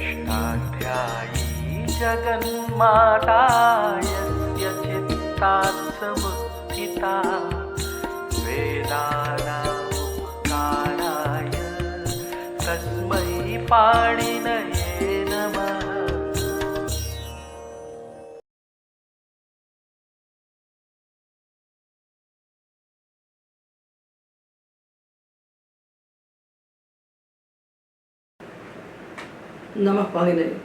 षष्ठाध्यायी जगन्माता यस्य चित्तात् समुत्थिता वेदानामुपकाराय तस्मै पाणिनये नमः। नमः पाणिनये।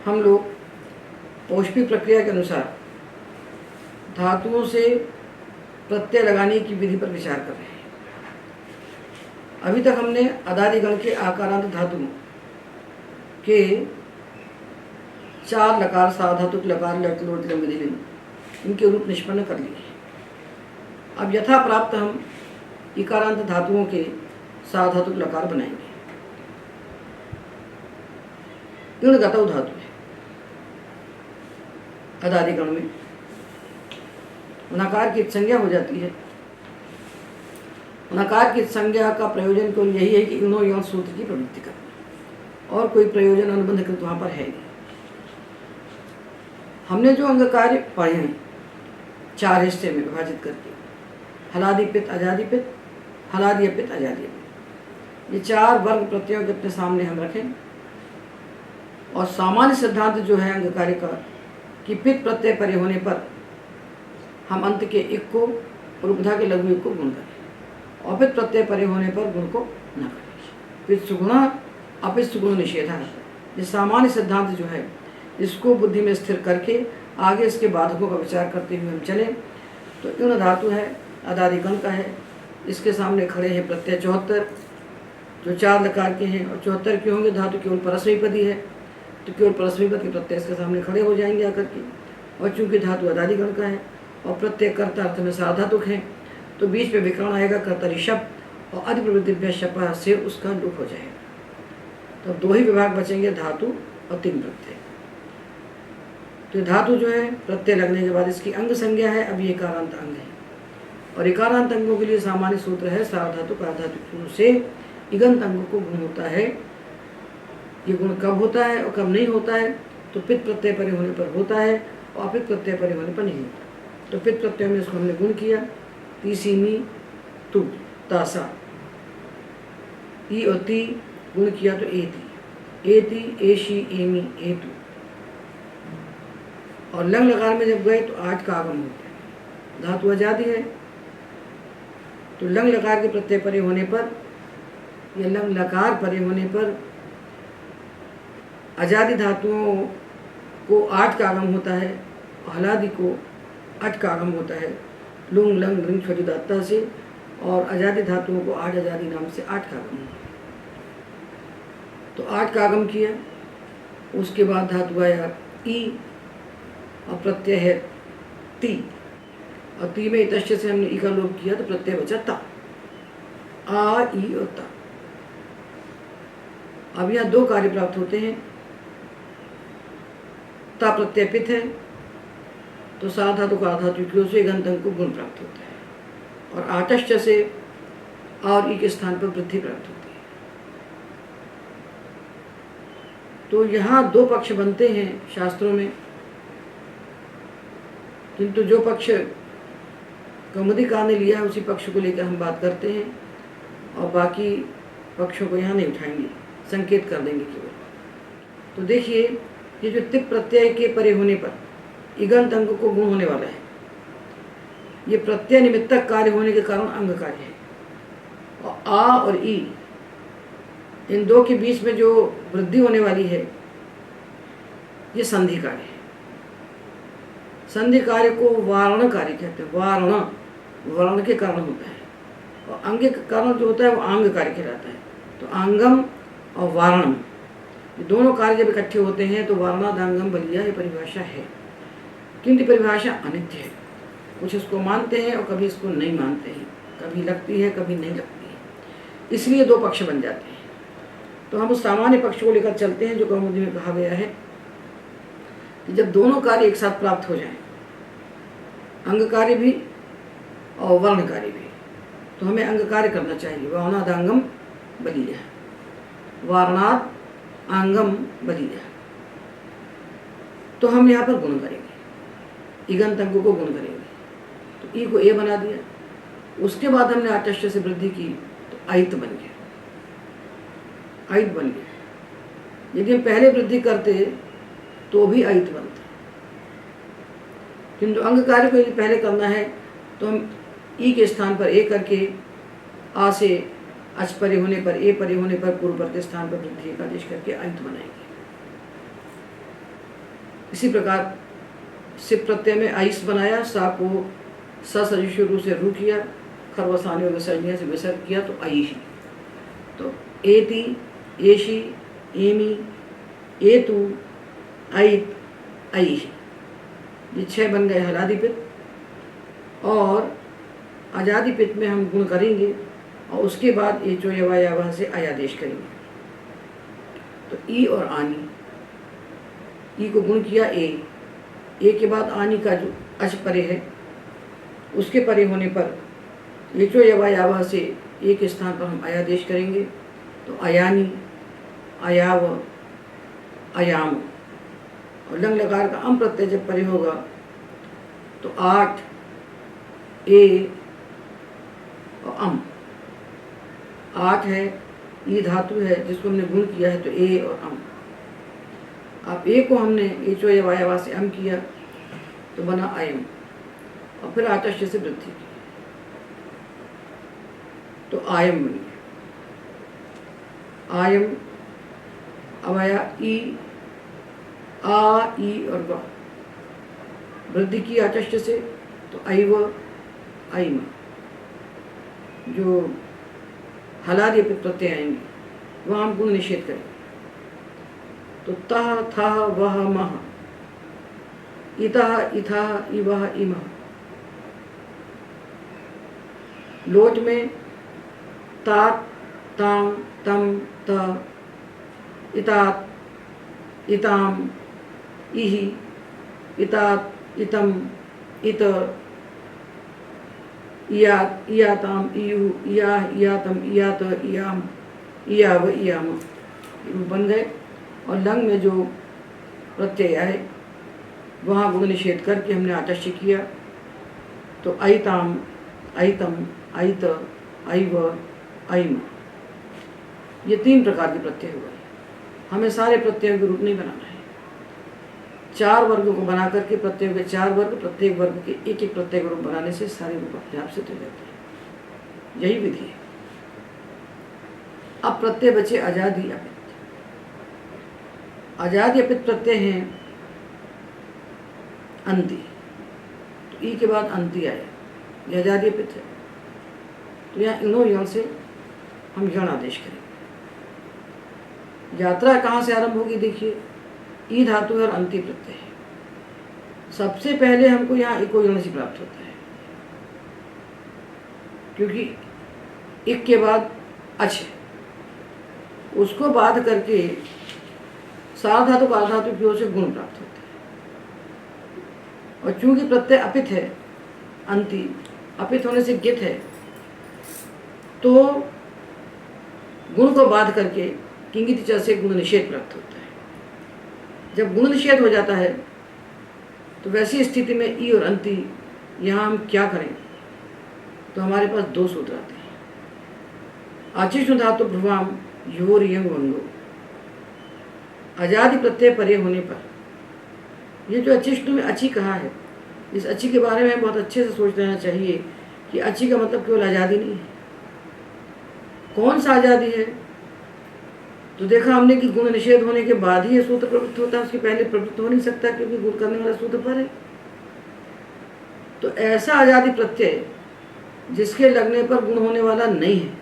हम लोग पौष्पी प्रक्रिया के अनुसार धातुओं से प्रत्यय लगाने की विधि पर विचार कर रहे हैं। अभी तक हमने अदादिगण के आकारांत धातुओं के 4 लकार, साधातुक लकार, लट लोट लंग विधिलिंग, इनके रूप निष्पन्न कर लिए। अब यथा प्राप्त हम इकारांत धातुओं के साधातुक लकार बनाएंगे। इणगतौ धातु है अदादिगण में, नकार की संज्ञा हो जाती है। नकार की संज्ञा का प्रयोजन केवल यही है कि इणो यौन सूत्र की प्रवृत्ति करना, और कोई प्रयोजन अनुबंध कृत वहाँ पर है नहीं। हमने जो अंग कार्य पढ़े हैं 4 हिस्से में विभाजित करके, हलादिपित, अजादिपित, हलादियपित, अजादियपित, ये 4 वर्ग प्रत्ययों के अपने सामने हम रखें। और सामान्य सिद्धांत जो है अंग कार्य का कि पित प्रत्यय परे होने पर हम अंत के एक को और उपधा के लघु एक को गुण करें, और पित प्रत्यय परे होने पर गुण को न करें। पित सुगुण अपित सुगुण निषेधा, ये सामान्य सिद्धांत जो है इसको बुद्धि में स्थिर करके आगे इसके बाधकों का विचार करते हुए हम चले। तो इण धातु है, अदादिगण का है, इसके सामने खड़े हैं प्रत्यय 74 जो 4 लकार के हैं, और 74 के होंगे। धातु केवल परस्मैपदी है तो केवल परस्मैपद के प्रत्यय इसके सामने खड़े हो जाएंगे आकर के। और चूंकि धातु अदादिगण का है और प्रत्यय कर्ता अर्थ में साधातुक है, तो बीच में विकर्ण आएगा कर्तरी शब्द, और अधिप्रवृत्तिभ्य शपः से उसका लुप हो जाएगा। तो 2 ही विभाग बचेंगे, धातु और 3 प्रत्यय। तो धातु जो है प्रत्यय लगने के बाद इसकी अंग संज्ञा है। अब ये एकारांत अंग है, और एकारांत अंगों के लिए सामान्य सूत्र है सार्वधातुक अर्धातुक से इगंत अंग को गुण होता है। ये गुण कब होता है और कब नहीं होता है? तो पित प्रत्यय परे होने पर होता है और अपित प्रत्यय परे होने पर नहीं होता। तो पित प्रत्यय में इसको हमने गुण किया, ती सी नी तू तासा, ई और ती गुण किया तो एती एशी एमी एतु। और लंग लकार में जब गए तो 8 का आगम होता है। धातु आजादी है तो लंग लकार के प्रत्यय परे होने पर या लंग लकार परे होने पर अजादि धातुओं को 8 का आगम होता है, हलादि को 8 का आगम होता है, लुंग लंग लृंग छोटी दाता से, और अजादि धातुओं को 8 अजादि नाम से 8 का आगम होता है। तो 8 का आगम किया, उसके बाद धातु आया ई, और प्रत्यय है ती, और ती में इतश्च से हमने ई का लोप किया तो प्रत्यय बचा ता, आ ई और ता। अब यहाँ 2 कार्य प्राप्त होते हैं। ता प्रत्यय पित है तो साधातुक अर्धातुकियों से इगंत अंग को गुण प्राप्त होता है, और आटश्च से और ई के स्थान पर वृद्धि प्राप्त होती है। तो यहाँ 2 पक्ष बनते हैं शास्त्रों में, किंतु जो पक्ष कौमुदीकार ने लिया है उसी पक्ष को लेकर हम बात करते हैं, और बाकी पक्षों को यहाँ नहीं उठाएंगे, संकेत कर देंगे केवल। तो देखिए, ये जो तिप प्रत्यय के परे होने पर इगंत अंग को गुण होने वाला है, ये प्रत्यय निमित्तक कार्य होने के कारण अंग कार्य है। और आ और ई, इन 2 के बीच में जो वृद्धि होने वाली है ये संधि कार्य है। संधि कार्य को वारण कार्य कहते हैं। वारण वर्ण के कारण होता है, और अंग के कारण जो होता है वो आंग कार्य कहलाता है। तो आंगम और वारणम, ये दोनों कार्य जब इकट्ठे होते हैं तो वारणादांगम बलिया, ये परिभाषा है। किंतु परिभाषा अनित्य है, कुछ इसको मानते हैं और कभी इसको नहीं मानते हैं, कभी लगती है कभी नहीं लगती है, इसलिए 2 पक्ष बन जाते हैं। तो हम उस सामान्य पक्ष को लेकर चलते हैं जो कौमुदी में कहा गया है कि जब दोनों कार्य एक साथ प्राप्त हो जाएं, अंग कार्य भी और वर्ण कार्य भी, तो हमें अंग कार्य करना चाहिए। वारणादांगम बलिया, वारणात आंगम बलिया। तो हम यहाँ पर गुण करेंगे, इगंत अंग को गुण करेंगे। तो ई को ए बना दिया, उसके बाद हमने आटष्ट से वृद्धि की तो आयत बन गया, आयत बन गया। यदि हम पहले वृद्धि करते तो भी आयत बनता, किंतु अंग कार्य को यदि पहले करना है तो हम ई के स्थान पर ए करके आ से अच परे होने पर, ए परे होने पर पूर्व के स्थान पर वृद्धि का आदेश करके आयत बनाएंगे। इसी प्रकार सिप प्रत्यय में आइस बनाया, सा को सजु शुरू से रू किया, खरवसानी और विसर्जनीय से विसर्ग किया तो आईशी। तो एति, एशी, एमी, एतु, आयत, आईशी, ये 6 बन गए हलादिपित। और अजादिपित में हम गुण करेंगे और उसके बाद ए चो यवा यावा से आयादेश करेंगे। तो ई और आनी, ई को गुण किया ए के बाद आनी का जो अच परे है उसके परे होने पर ये चो यवा यावा से ए के स्थान पर हम आयादेश करेंगे। तो अयानी, अयाव, अयाम। और लंग लकार का अम प्रत्यय जब परे होगा तो 8 ए और अम। 8 है, ई धातु है जिसको हमने गुण किया है तो ए और अम। अब ए को हमने ए चो यवा यावा से अम किया तो बना अयम, और फिर आटष्ट से वृद्धि की तो आयम बन गया। आयम, अवया ई, आ, ई और व, वृद्धि की आटष्ट से तो ऐव, ऐम। जो हलादि प्रत्यय आएंगे वह हम गुण निषेध करेंगे। तो तह, थह, वह, मह, इतः, इथः, इवः, इमः। लोट में तात, ताम, तम, त, इतात, इताम, इहि, इतात, इतम, इत, इयात, इयाताम, इयु, इयाह, इयातम, इयात, इयाम, इयाव, इयाम बन गए। और लंग में जो प्रत्यय आए वहाँ गुण निषेध करके हमने आटष्ट किया तो ऐताम, ऐतम, ऐत, ऐव, ऐम। ये 3 प्रकार के प्रत्यय हुए। हमें सारे प्रत्ययों के रूप नहीं बनाना है, 4 वर्गों को बना करके प्रत्ययों के 4 वर्ग, प्रत्येक वर्ग के एक एक प्रत्यय रूप बनाने से सारे रूप अपने आप से हो जाते हैं। यही विधि है। अब प्रत्यय बचे आजादी अपित। आजादी अपित प्रत्यय हैं अंति, तो ई के बाद अंति आया, ये आजादी अपित है। तो यहाँ इनो यण से हम यण आदेश करेंगे। यात्रा कहाँ से आरंभ होगी? देखिए, ई धातु है और अंति प्रत्यय है। सबसे पहले हमको यहाँ इको यण से प्राप्त होता है, क्योंकि इक के बाद अच है, उसको बाध करके सार धातु काल धातु की ओर से गुण प्राप्त होता है। और चूंकि प्रत्यय अपित है, अंति अपित होने से गित है, तो गुण को बाध करके किंगित च से गुण निषेध प्राप्त होता है। जब गुण निषेध हो जाता है तो वैसी स्थिति में ई और अंति यहाँ हम क्या करें? तो हमारे पास 2 सूत्र आते हैं। आचिष्णु धातु भ्रुवाम योर यंग वंगो, आजादी प्रत्यय परे होने पर, ये जो अचिष्णु में अची कहा है, इस अची के बारे में बहुत अच्छे से सोच लेना चाहिए कि अची का मतलब केवल आज़ादी नहीं है। कौन सा आज़ादी है? तो देखा हमने कि गुण निषेध होने के बाद ही ये सूत्र प्रवृत्त होता है, उसके पहले प्रवृत्त हो नहीं सकता, क्योंकि गुण करने वाला सूत्र पर है। तो ऐसा आज़ादी प्रत्यय जिसके लगने पर गुण होने वाला नहीं है,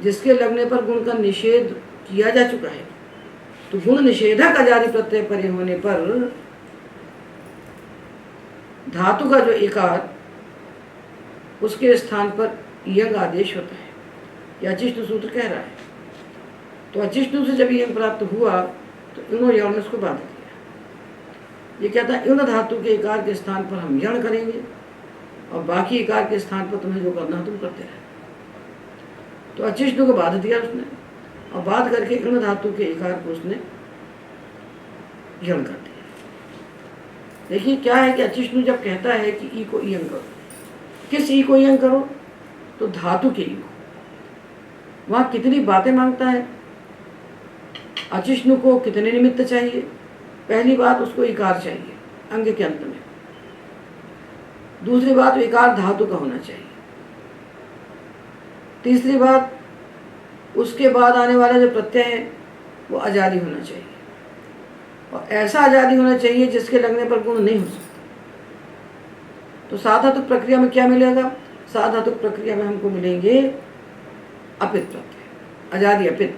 जिसके लगने पर गुण का निषेध किया जा चुका है, तो गुण निषेधक आज़ादी प्रत्यय परे होने पर धातु का जो इकार, उसके स्थान पर यंग आदेश होता है। यह अचिष्णु सूत्र कह रहा है। तो अचिष्णु से जब यंग प्राप्त हुआ तो इनो यण ने उसको बाध दिया। ये कहता है इन धातु के इकार के स्थान पर हम यण करेंगे और बाकी इकार के स्थान पर तुम्हें जो करना तुम करते रहे। तो अचिष्णु को बाध दिया उसने। और बात करके इण धातु के इकार को उसने यण कर दिया। देखिए क्या है कि अचिष्णु जब कहता है कि ई को ईयंग करो, किस ई को ईयंग करो? तो धातु के ई को। वहां कितनी बातें मांगता है? अचिष्णु को कितने निमित्त चाहिए? पहली बात, उसको इकार चाहिए अंग के अंत में। दूसरी बात, इकार धातु का होना चाहिए। तीसरी बात, उसके बाद आने वाला जो प्रत्यय है वो अजादी होना चाहिए, और ऐसा आजादी होना चाहिए जिसके लगने पर गुण नहीं हो सकता। तो साधातुक प्रक्रिया में क्या मिलेगा? साधातुक प्रक्रिया में हमको मिलेंगे अपित प्रत्यय, अजादी अपित,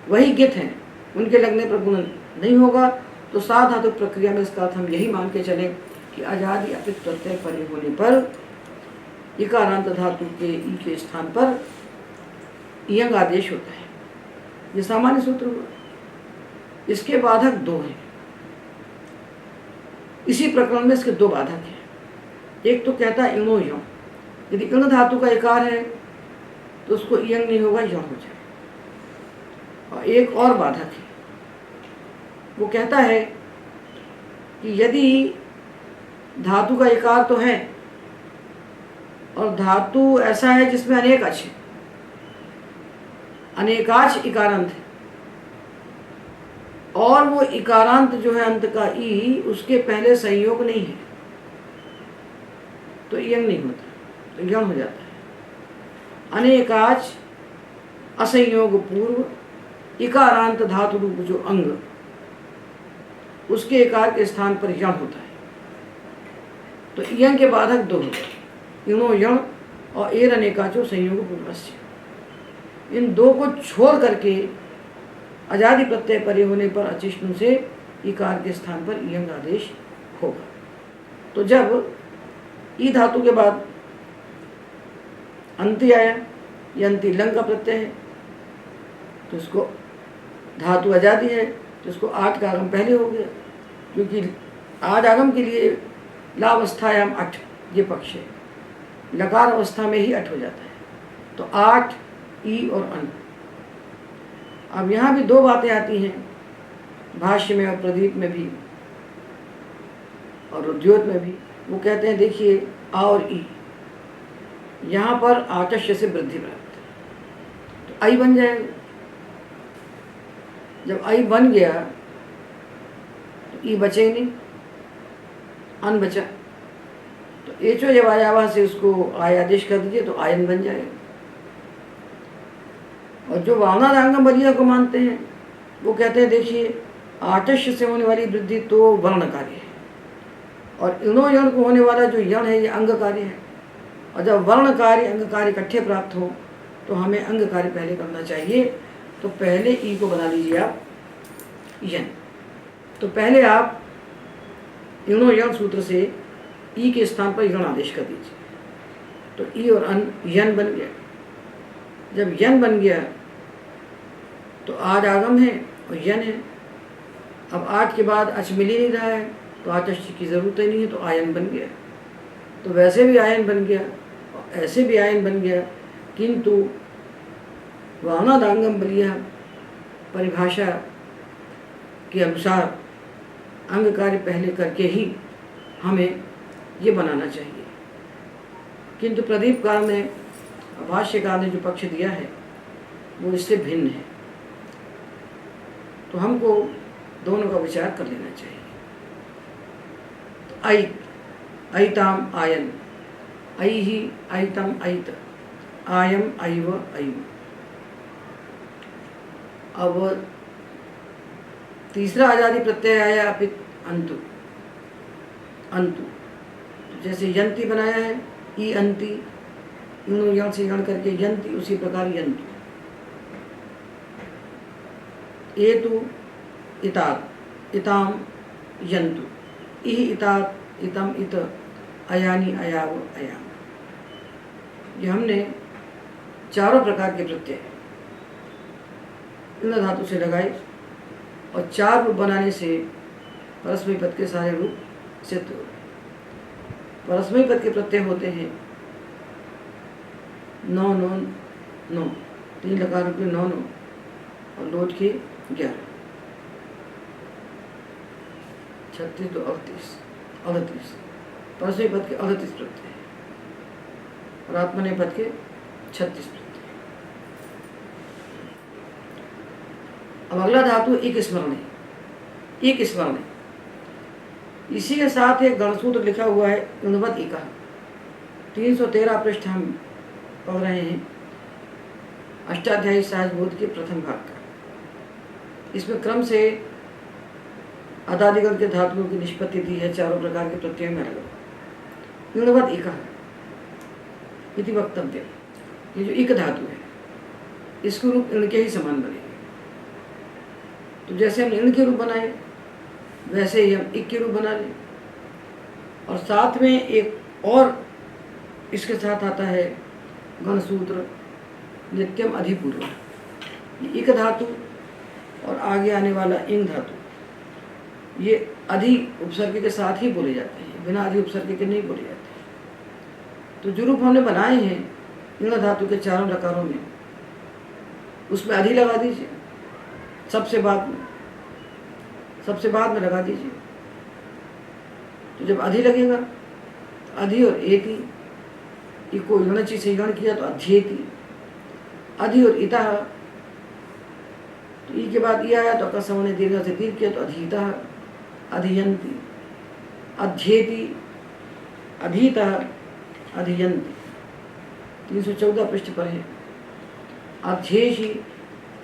वही गित हैं, उनके लगने पर गुण नहीं होगा। तो साधातुक प्रक्रिया में इसका अर्थ हम यही मान के चले कि अजादी अपित प्रत्यय परे होने पर इकारांत धातु के ई के स्थान पर इयंग आदेश होता है। ये सामान्य सूत्र हुआ। इसके बाधक दो हैं। इसी प्रकरण में इसके दो बाधक हैं। एक तो कहता है इणो यण, यदि इण धातु का इकार है तो उसको इयंग नहीं होगा, यण हो जाए। और एक और बाधक है, वो कहता है कि यदि धातु का इकार तो है और धातु ऐसा है जिसमें अनेक अच है, अनेकाच इकारांत है, और वो इकारांत जो है अंत का ई उसके पहले संयोग नहीं है, तो यंग नहीं होता, तो यण हो जाता है। अनेकाच असंयोग पूर्व इकारांत धातु रूप जो अंग, उसके इकार के स्थान पर यण होता है। तो यंग के बाधक दो होते हैं, इणो यण और एर अनेकाचो संयोग पूर्वस्य। इन दो को छोड़ करके अजादि प्रत्यय परे होने पर अचिष्णु से इकार के स्थान पर इयंग आदेश होगा। तो जब ई धातु के बाद अंति आया, ये अंति लंग का प्रत्यय है, तो इसको धातु अजादि है, तो इसको आठ का आगम पहले हो गया, क्योंकि आठ आगम के लिए लावस्थायाम अठ ये पक्ष है, लकार अवस्था में ही अठ हो जाता है। तो आठ ई और अन। अब यहाँ भी दो बातें आती हैं, भाष्य में और प्रदीप में भी और उद्योत में भी। वो कहते हैं देखिए आ और ई, यहाँ पर आटस्य से वृद्धि प्राप्त है, तो आई बन जाएगा। जब आई बन गया तो ई बचे नहीं, अन बचा, तो एचो जब आयावा से उसको आय आदेश कर दीजिए तो आयन बन जाएगा। और जो वावनादांगम बलिया को मानते हैं वो कहते हैं देखिए आटस्य से होने वाली वृद्धि तो वर्ण कार्य है, और इणो यण को होने वाला जो यण है ये अंग कार्य है। और जब वर्ण कार्य अंग कार्य इकट्ठे प्राप्त हो तो हमें अंग कार्य पहले करना चाहिए। तो पहले ई को बना लीजिए आप यन। तो पहले आप इणो यण सूत्र से ई के स्थान पर यण आदेश कर दीजिए, तो ई और अन यन बन गया। जब यन बन गया तो आठ आगम है और यन है। अब आठ के बाद अच मिल ही नहीं रहा है, तो आटस्य की जरूरत ही नहीं है, तो आयन बन गया। तो वैसे भी आयन बन गया और ऐसे भी आयन बन गया, किंतु वावनादांगम बलिया परिभाषा के अनुसार अंग कार्य पहले करके ही हमें ये बनाना चाहिए। किंतु प्रदीपकार ने, भाष्यकार ने जो पक्ष दिया है वो इससे भिन्न है, तो हमको दोनों का विचार कर लेना चाहिए। तो ऐ ऐताम आयन, ऐ ही ऐतम ऐत, आयम ऐव ऐव। अब तीसरा आजादी प्रत्यय आया अपित अंतु, अंतु जैसे यंती बनाया है ई अंति, इणो यण से यण करके यंती, उसी प्रकार यंतु। एतु इतात इताम यंतु, इह इतात इतम इत, अयानी अयाव अयाम। ये हमने चारों प्रकार के प्रत्यय इन धातु से लगाए और चार रूप बनाने से परस्मय पद के सारे रूप सिद्ध हो गए। परस्मय पद के प्रत्यय होते हैं नौ नौ नौ, तीन लकार रूप नौ नौ, लोट के 11, 36 तो 38, परसों पद के 38 प्रत्यय और आत्मनेपद के 36 प्रत्यय। अब अगला धातु एक स्मरण है, एक स्मरण है। इसी के साथ एक गणसूत्र लिखा हुआ है इणवत इका, 313 पृष्ठ हम पढ़ रहे हैं, अष्टाध्यायी सहजबोध के प्रथम भाग का। इसमें क्रम से अदादिगण के धातुओं की निष्पत्ति दी है, चारों प्रकार के प्रत्ययों में अलग। इणवत इका इति वक्तव्य, ये जो इक धातु है इसको रूप इण के ही समान बनेगा। तो जैसे हम इण के रूप बनाए वैसे ही हम इक के रूप बना लें। और साथ में एक और इसके साथ आता है गणसूत्र नित्यम अधिपूर्व। ये इक धातु और आगे आने वाला इंग धातु ये अधि उपसर्ग के साथ ही बोले जाते हैं, बिना अधि उपसर्ग के नहीं बोले जाते। तो जो रूप हमने बनाए हैं इंग धातु के चारों लकारों में, उसमें अधि लगा दीजिए, सबसे बाद में लगा दीजिए। तो जब अधि लगेगा तो अधि और एति, इको यणचि से यण किया तो अध्येति, अधि और इता, तो ई के बाद ई आया तो अकस्मण दीर्घ से तीर किया तो अधीता, अधियन्ति, अध्येति, अधीता, अधियन्ति। 314 पृष्ठ पर है। अध्येषि,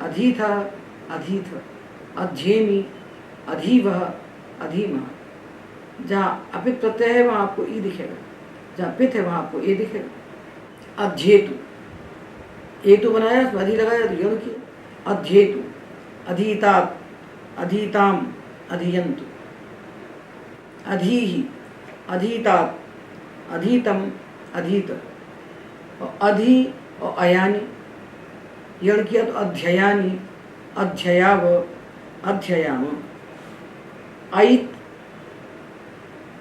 अधीथा, अधीथ, अध्येमि, अधीवह, अधीमः। जहाँ अपित प्रत्यय है वहाँ आपको ई दिखेगा, जहाँ पित है वहाँ आपको ए दिखेगा। अध्येतु, एतु बनाया उसमें अधि लगाया तो यण किया। अध्येतु, अधीतात, अधीताम, अधियन्तु। अधीहि, अधीतात, अधीतम, अधीत। और अधि और अयानि, यण किया तो अध्ययानि, अध्ययाव, अध्ययाम। ऐत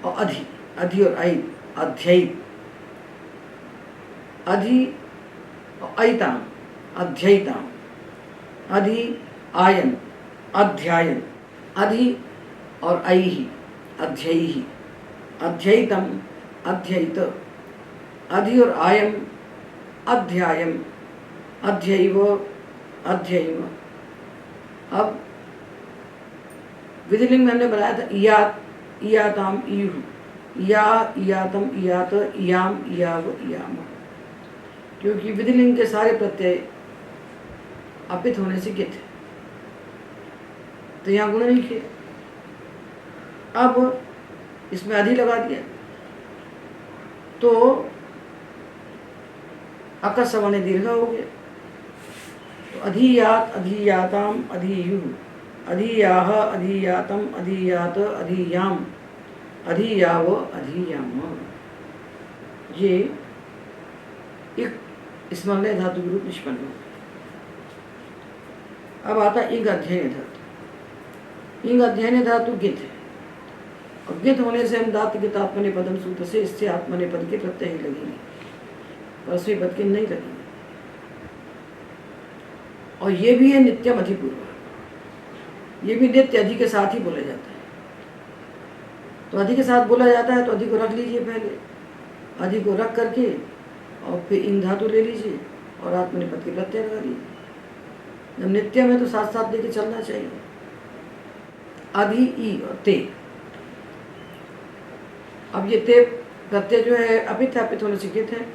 और अधि, अधि और ऐत, अध्ययित। अधि और ऐताम, अध्ययिताम। अधि आयन, अध्यायन। अधि और ऐहि, अध्ययि, अध्ययितम, अध्ययित। अधि और आयम, अध्यायम, अध्ययिव, अध्ययिम। अब विधिलिंग में हमने बनाया था इयात, इयाताम, इयुः, इया, इयातम, इयात, इयाम, इयाव, इयाम। क्योंकि विधिलिंग के सारे प्रत्यय अपित होने से गित है, तो यहाँ गुण नहीं किए। अब इसमें अधि लगा दिया तो अकस्मण दीर्घ हो गया। तो अधियात, अधियाताम, अधियुः, अधियाह, अधियातम, अधियात, अधियाम, अधियाव, अधियाम। ये एक स्मरणीय धातु के रूप निष्पन्न हो। अब आता इंग अध्ययन धातु। इंग अध्ययन धातु गित है, और गित होने से हम दात गित आत्मनेपदम सूत्र से इससे आत्मनेपद के प्रत्यय ही लगेंगे, परस्वी पद के नहीं लगेंगे। और ये भी है नित्यम अधिपूर्व, ये भी नित्य अधि के साथ ही बोला जाता है। तो अधि के साथ बोला जाता है तो अधि को रख लीजिए, पहले अधि को रख करके और फिर इन धातु ले लीजिए और आत्मनेपद के प्रत्यय लगा लीजिए। जब नित्य में तो साथ साथ लेके चलना चाहिए। अधि, ई और ते। अब ये ते प्रत्यय जो है अपित अपित होने से गित है।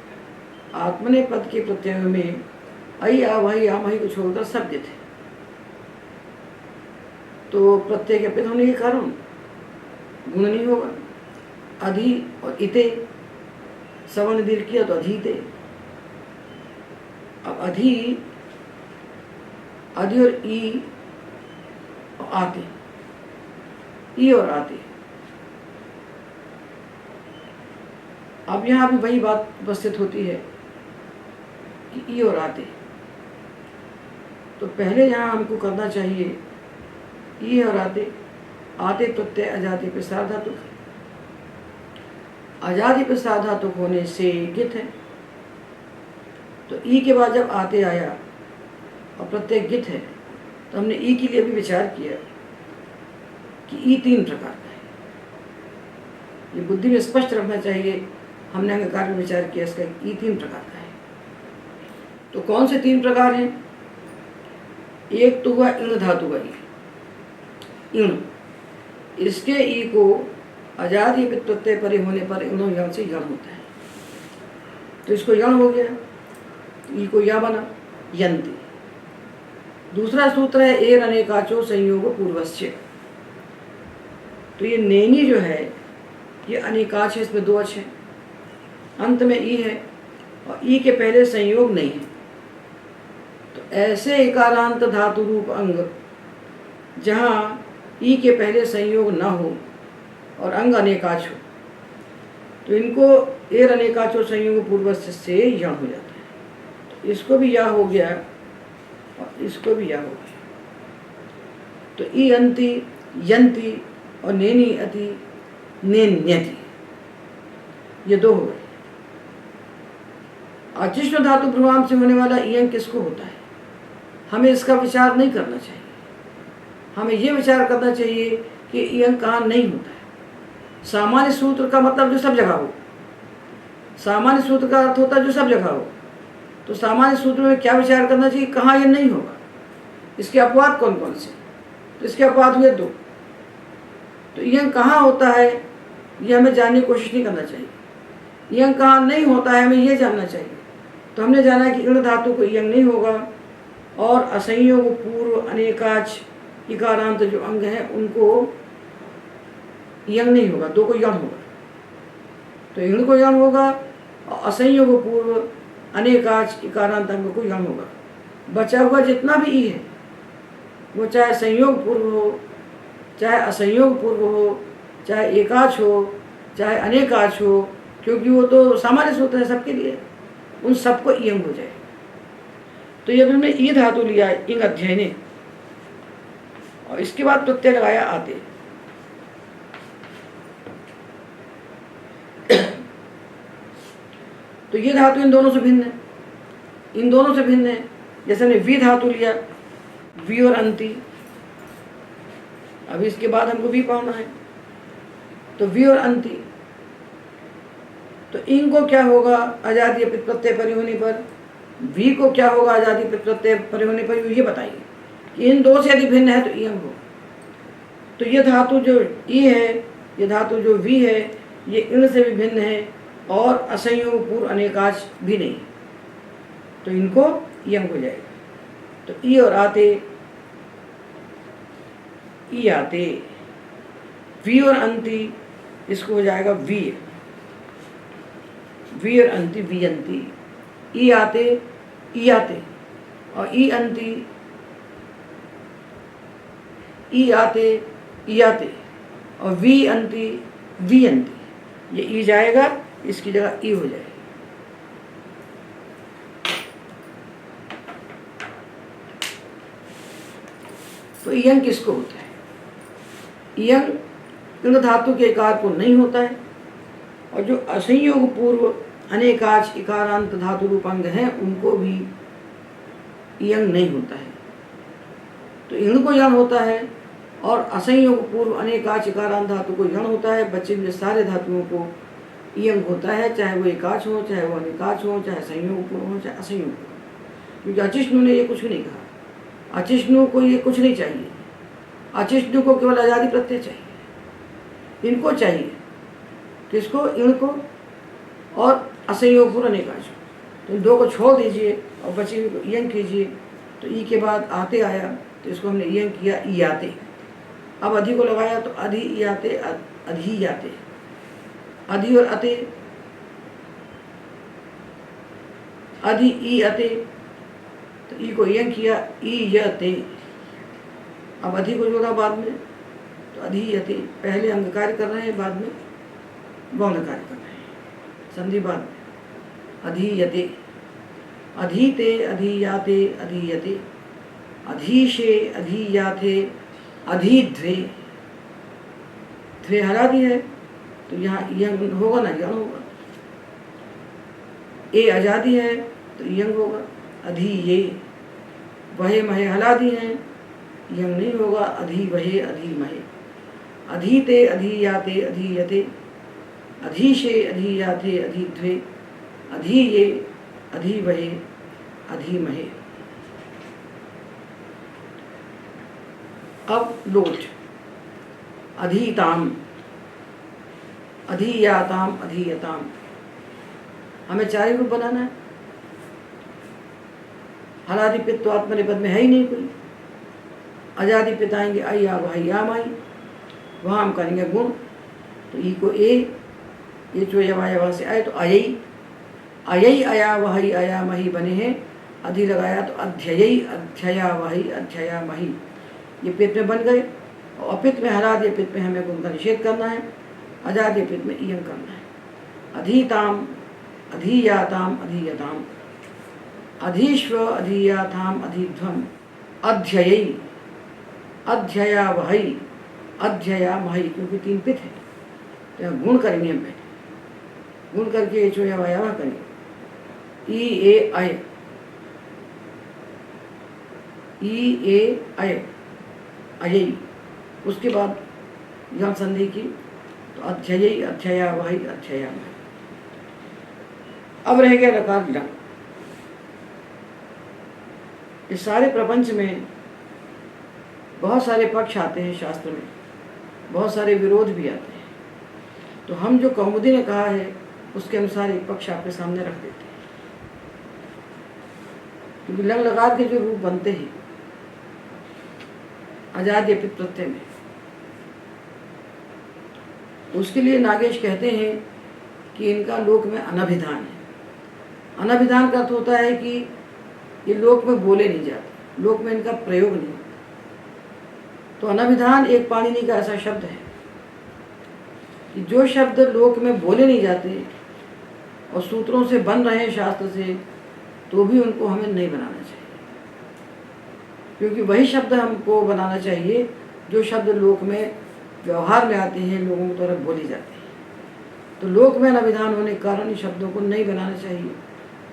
आत्मनेपद के प्रत्ययों में आई, आ, वही, आम, वही को छोड़कर सब गित है। तो प्रत्यय के अपित होने के कारण गुण नहीं होगा। अधि और इते, सवर्ण दीर्घ किया तो अधीते। अब अधि, अधि और ई और आते, ई और आते। अब यहाँ भी वही बात उपस्थित होती है कि ई और आते। तो पहले यहाँ हमको करना चाहिए ई और आते। आते प्रत्यय अजाति पे सार्वधातुक है, अजाति पे सार्वधातुक होने से गित है। तो ई के बाद जब आते आया और प्रत्यय गित है तो हमने ई के लिए भी विचार किया कि ई 3 प्रकार का है। ये बुद्धि में स्पष्ट रखना चाहिए। हमने अंगकार में विचार किया, इसका ई 3 प्रकार का है। तो कौन से 3 प्रकार हैं? एक तो हुआ इण धातु का ई, इण। इसके ई को अजादि प्रत्यय परे होने पर इणो यण से यण होता है, तो इसको यण हो गया, ई को या बना, यंती। दूसरा सूत्र है एर अनेकाचो संयोग पूर्वस्य। तो ये नैनी जो है ये अनेकाच है, इसमें 2 अच है, अंत में ई है और ई के पहले संयोग नहीं है। तो ऐसे एकारांत धातु रूप अंग जहाँ ई के पहले संयोग न हो और अंग अनेकाच हो, तो इनको एर अनेकाचो संयोग पूर्वस्य से यण हो जाता है। तो इसको भी या हो गया और इसको भी या हो गया। तो ई अंति, यंती और नेनी अति, नेन्यति, ये 2 हो गए। अचिष्ण धातु प्रभाव से होने वाला इयं किसको होता है? हमें इसका विचार नहीं करना चाहिए। हमें ये विचार करना चाहिए कि इयं कहाँ नहीं होता है। सामान्य सूत्र का मतलब जो सब जगह हो, सामान्य सूत्र का अर्थ होता है जो सब जगह हो। तो सामान्य सूत्र में क्या विचार करना चाहिए, कहाँ ये नहीं होगा, इसके अपवाद कौन कौन से? तो इसके अपवाद हुए 2। तो इयं कहाँ होता है ये हमें जानने की कोशिश नहीं करना चाहिए। इयं कहाँ नहीं होता है हमें ये जानना चाहिए। तो हमने जाना कि इण धातु को इयं नहीं होगा और असंयोग पूर्व अनेकाच इकारांत जो अंग हैं उनको यंग नहीं होगा, 2 को यण होगा। तो इण को यण होगा और असंयोग पूर्व अनेकाच इकारांत अंग को यण होगा। बचा हुआ जितना भी ई है वो चाहे संयोग पूर्व हो, चाहे असंयोग पूर्व हो, चाहे एकाच हो, चाहे अनेकाच हो, क्योंकि वो तो सामान्य सूत्र है सबके लिए, उन सबको इयंग हो जाए। तो ये हमने ई धातु लिया इंग अध्ययने और इसके बाद प्रत्यय लगाया आते। तो ये धातु इन दोनों से भिन्न है, इन दोनों से भिन्न है। जैसे हमने वी धातु लिया, वी और अंति, अभी इसके बाद हमको वी पाना है, तो वी और अंति। तो इनको क्या होगा आजादी प्रत्यय परे होने पर, वी को क्या होगा आजादी प्रत्यय परे होने पर, ये बताइए कि इन 2 से यदि भिन्न है तो इयं हो। तो ये धातु जो ई है, ये धातु जो वी है, ये इण से भी भिन्न है और असंयोग पूर्व अनेकाच भी नहीं, तो इनको इयं हो जाएगा। तो ई और आते, ई आते, वी और अंति, इसको हो जाएगा वी, वी और अंति वी अंति। ई आते, ई आते और ई अंति, ई आते, ई आते और वी अंति, वी अंति। ये ई जाएगा, इसकी जगह ई हो जाएगी। तो इयं किसको होता है? इयं इण धातु के इकार को नहीं होता है और जो असंयोग पूर्व अनेकाच इकारांत धातु रूप अंग हैं उनको भी इयं नहीं होता है। तो इण को यण होता है और असंयोग पूर्व अनेकाच इकारांत धातु को यण होता है। बच्चे में सारे धातुओं को इयं होता है, चाहे वो एकाच हो, चाहे वो अनेकाच हो, चाहे संयोग पूर्व हो, चाहे असंयोग हो। क्योंकि अचिष्णु ने ये कुछ नहीं कहा, अचिष्णु को ये कुछ नहीं चाहिए, अचिष्णु को केवल आजादी प्रत्यय चाहिए। इनको चाहिए किसको? इण को और असंयोग पूर्व अनेकाच। तो इन 2 को छोड़ दीजिए और बचे हुए को इयं कीजिए। तो ई के बाद आते आया, तो इसको हमने इयं किया, ई आते। अब अधि को लगाया तो अधि ई आते, अधि आते, अधि और अते, अधि ई अते। तो ई को इयं किया, ई यते। अब अधि को जोड़ा बाद में, तो अधि यते। पहले अंग कार्य कर रहे हैं, बाद में गौण कार्य कर रहे हैं, संधि बाद में। अधीयते, अधीते, अधीयाते, अधीयते, अधीशे, अधीयाथे, अधीध्वे। ध्वे हरा दी है तो यहाँ यंग होगा ना, यंग होगा। ए आजादी है तो यंग होगा, अधी ये। वहे महे हला दी हैं यंग नहीं होगा, अधिवहे अधिमहे, अधीते अधीयाते अधीयते, अधीशे अधीयाते अधीध्वे, अधीये अधीवहे अधीमहे। अब लोट, अधीताम, अधीयाताम, अधीयताम, हमें 4 ही रूप बनाना है। हलादि पित्त तो आत्मनेपद में है ही नहीं कोई। अजादि पित्त आएंगे अय्या वही याम आई, वहाँ हम करेंगे गुण, तो ई को ए, ये जो यवा से आए तो अयई, अयई अया वही अया मही बने हैं। अधि लगाया तो अध्ययई अध्यया वही अध्यया मही, ये पित्त में बन गए। और अपित्त में हलादि पित्त में हमें गुण का निषेध करना है, अजादि पित्त में इयं करना है। अधीताम, अधीयाताम, अधीयताम, अधीश्व अधीयाताम, अधीध्वम, अध्ययई अध्यया वही अध्यया मही, क्योंकि 3 पित्त है तो यहाँ गुण करेंगे हम पहले। गुण करके जो यवा करेंगे, ई ए अय, ई ए अय, अयई, उसके बाद यम संधि की तो अध्ययई अध्यया वही अध्यया मही। अब रह गया रकार लंग। इस सारे प्रपंच में बहुत सारे पक्ष आते हैं शास्त्र में, बहुत सारे विरोध भी आते हैं, तो हम जो कौमुदी ने कहा है उसके अनुसार एक पक्ष आपके सामने रख देते हैं। क्योंकि लंग लकार के जो रूप बनते हैं अजाद्य पित्त प्रत्यय में, उसके लिए नागेश कहते हैं कि इनका लोक में अनभिधान है। अनभिधान का अर्थ होता है कि ये लोक में बोले नहीं जाते, लोक में इनका प्रयोग नहीं होता। तो अनभिधान एक पाणिनि का ऐसा शब्द है कि जो शब्द लोक में बोले नहीं जाते और सूत्रों से बन रहे हैं शास्त्र से, तो भी उनको हमें नहीं बनाना चाहिए। क्योंकि वही शब्द हमको बनाना चाहिए जो शब्द लोक में व्यवहार में आते हैं, लोगों के द्वारा बोली जाती हैं। तो लोक में अनभिधान होने के कारण इन शब्दों को नहीं बनाना चाहिए,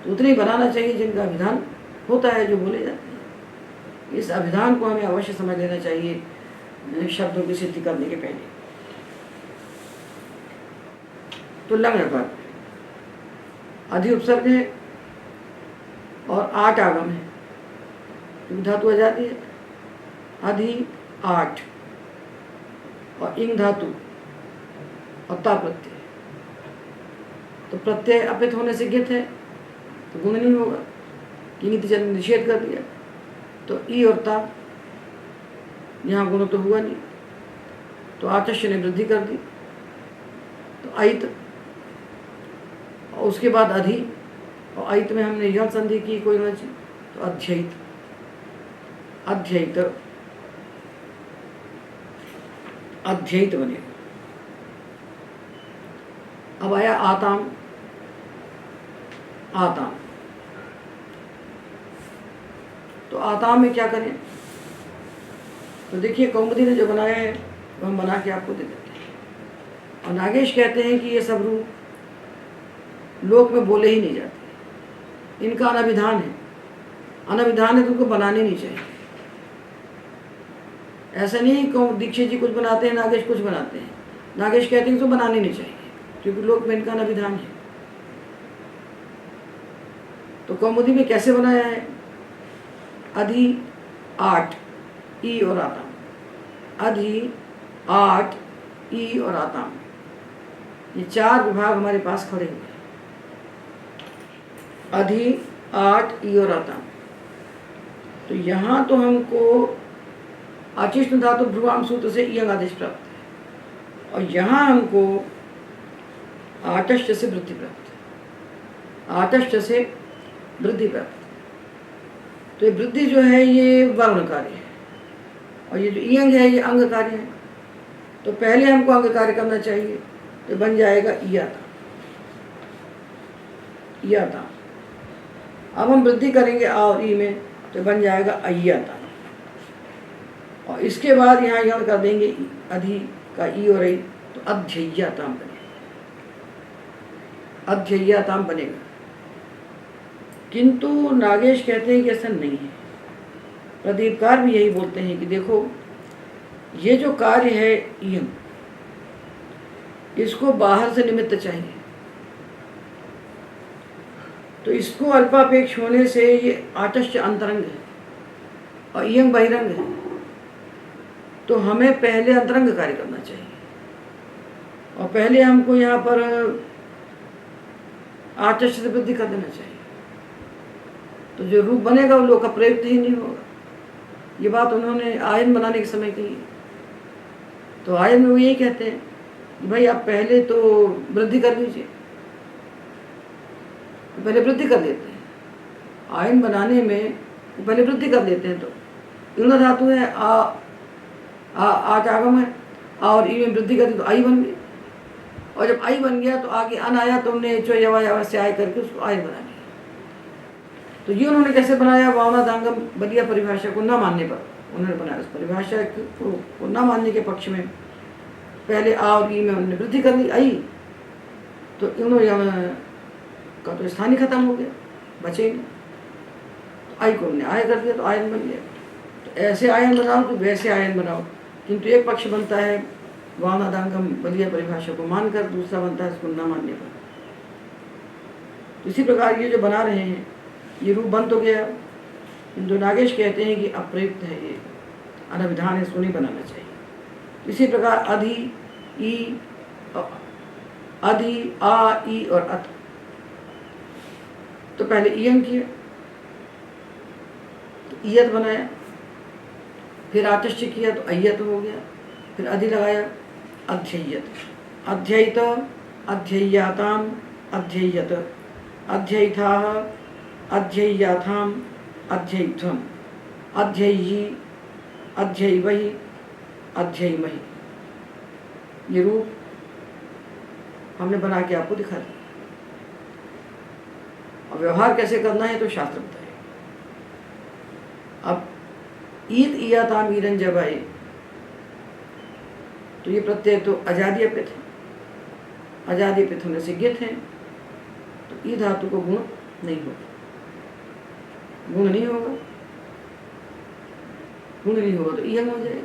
तो उतने ही बनाना चाहिए जिनका अभिधान होता है, जो बोले जाते हैं। इस अभिधान को हमें अवश्य समझ लेना चाहिए शब्दों की सिद्धि करने के पहले। तो लंग लकार अधि उपसर्ग है और 8 आगम है, धातु आ जाती है। अधि 8 और इंग धातु और ता प्रत्यय, तो प्रत्यय अपित होने से गित है तो गुण नहीं होगा, इंगित जन निषेध कर दिया, तो ई और ता यहाँ गुण तो हुआ नहीं, तो आचस्य ने वृद्धि कर दी, तो अयित, और उसके बाद अधि, और अयित में हमने यह संधि की कोई ना चीज, तो अध्ययित, अध्ययित, अध्ययित बनेगा। अब आया आताम, आताम, तो आताम में क्या करें? तो देखिए कौमुदी ने जो बनाया है वो हम बना के आपको दे देते हैं। और नागेश कहते हैं कि ये सब रूप लोक में बोले ही नहीं जाते, इनका अनभिधान है। अनभिधान है तो उनको बनाने नहीं चाहिए। ऐसा नहीं कि दीक्षित जी कुछ बनाते हैं, नागेश कुछ बनाते हैं। नागेश कहते हैं तो बनाने नहीं चाहिए, क्योंकि लोक में इनका अनभिधान है। तो कौमुदी में कैसे बनाया है? अधि 8 ई और आताम, अधि 8 ई और आताम, ये 4 विभाग हमारे पास खड़े हुए हैं। अधि 8 ई और आताम, तो यहाँ तो हमको आचिष्ण धातु भ्रुवाम सूत्र से इयंग आदेश प्राप्त है, और यहाँ हमको आटश्च से वृद्धि प्राप्त है। आटश्च से वृद्धि प्राप्त, तो ये वृद्धि जो है ये वर्ण कार्य है, और ये जो इयंग है ये अंग कार्य है। तो पहले हमको अंग कार्य करना चाहिए, तो बन जाएगा इयाता, इयाता। अब हम वृद्धि करेंगे आ और ई में, तो बन जाएगा अय्याता, और इसके बाद यहाँ यण कर देंगे अधि का ई और आई, तो अध्यय्याताम बनेगा, अध्यय्याताम बनेगा। किंतु नागेश कहते हैं कि ऐसा नहीं है। प्रदीपकार भी यही बोलते हैं कि देखो ये जो कार्य है इयं, इसको बाहर से निमित्त चाहिए, तो इसको अल्पापेक्ष होने से ये आतश्च अंतरंग है और इयं बहिरंग है, तो हमें पहले अंतरंग कार्य करना चाहिए और पहले हमको यहाँ पर आतश्च से वृद्धि कर देना चाहिए। तो जो रूप बनेगा वो लोक का प्रयुक्त ही नहीं होगा। ये बात उन्होंने आयन बनाने के समय कही। तो आयन में वो यही कहते हैं कि भाई आप पहले तो वृद्धि कर लीजिए, तो पहले वृद्धि कर देते हैं आयन बनाने में, पहले वृद्धि कर देते हैं। तो इर्ण धातु है आज आगम है, और ई में वृद्धि कर दी तो आई बन गई, और जब आई बन गया तो आगे अन आया तो हमने चो यवा से आय करके उसको आयन बना लिया। तो ये उन्होंने कैसे बनाया? वामनादांगम बलिया परिभाषा को न मानने पर उन्होंने बनाया। उस परिभाषा को न मानने के पक्ष में पहले आ और ई में उन्होंने वृद्धि कर दी आई, तो इन्होंने का तो स्थान ही खत्म हो गया, बचे ही नहीं। तो आई को हमने आय कर दिया तो आयन बन गया। तो ऐसे आयन बनाओ तो वैसे आयन बनाओ, किंतु एक पक्ष बनता है वामनादांगम बलिया परिभाषा को मानकर, दूसरा बनता है इसको न मानने पर। तो इसी प्रकार ये जो बना रहे हैं ये रूप बन तो गया, किंतु नागेश कहते हैं कि अप्रयुक्त है, ये अनभिधान है, इसको नहीं बनाना चाहिए। इसी प्रकार अधि ई आ ई और अत, तो पहले इयं किया तो इयत बनाया, फिर आतश्च किया तो अय्यत हो गया, फिर अधि लगाया अध्ययत, अध्ययित अध्यय्याताम अध्यय्यत, अध्ययिताः अध्यय्याथाम अध्ययित्वम, अध्यय्यी अध्यय्वहि अध्यय्महि। ये रूप हमने बना के आपको दिखा दिया। और व्यवहार कैसे करना है तो शास्त्र बताए। अब ईद इयाताम ईरन जब आए तो ये प्रत्यय तो अजादीय पित है, अजादीय पित होने से गित है, तो ई धातु को गुण नहीं होगा, गुण नहीं होगा, गुण नहीं होगा तो इयंग हो जाएगा,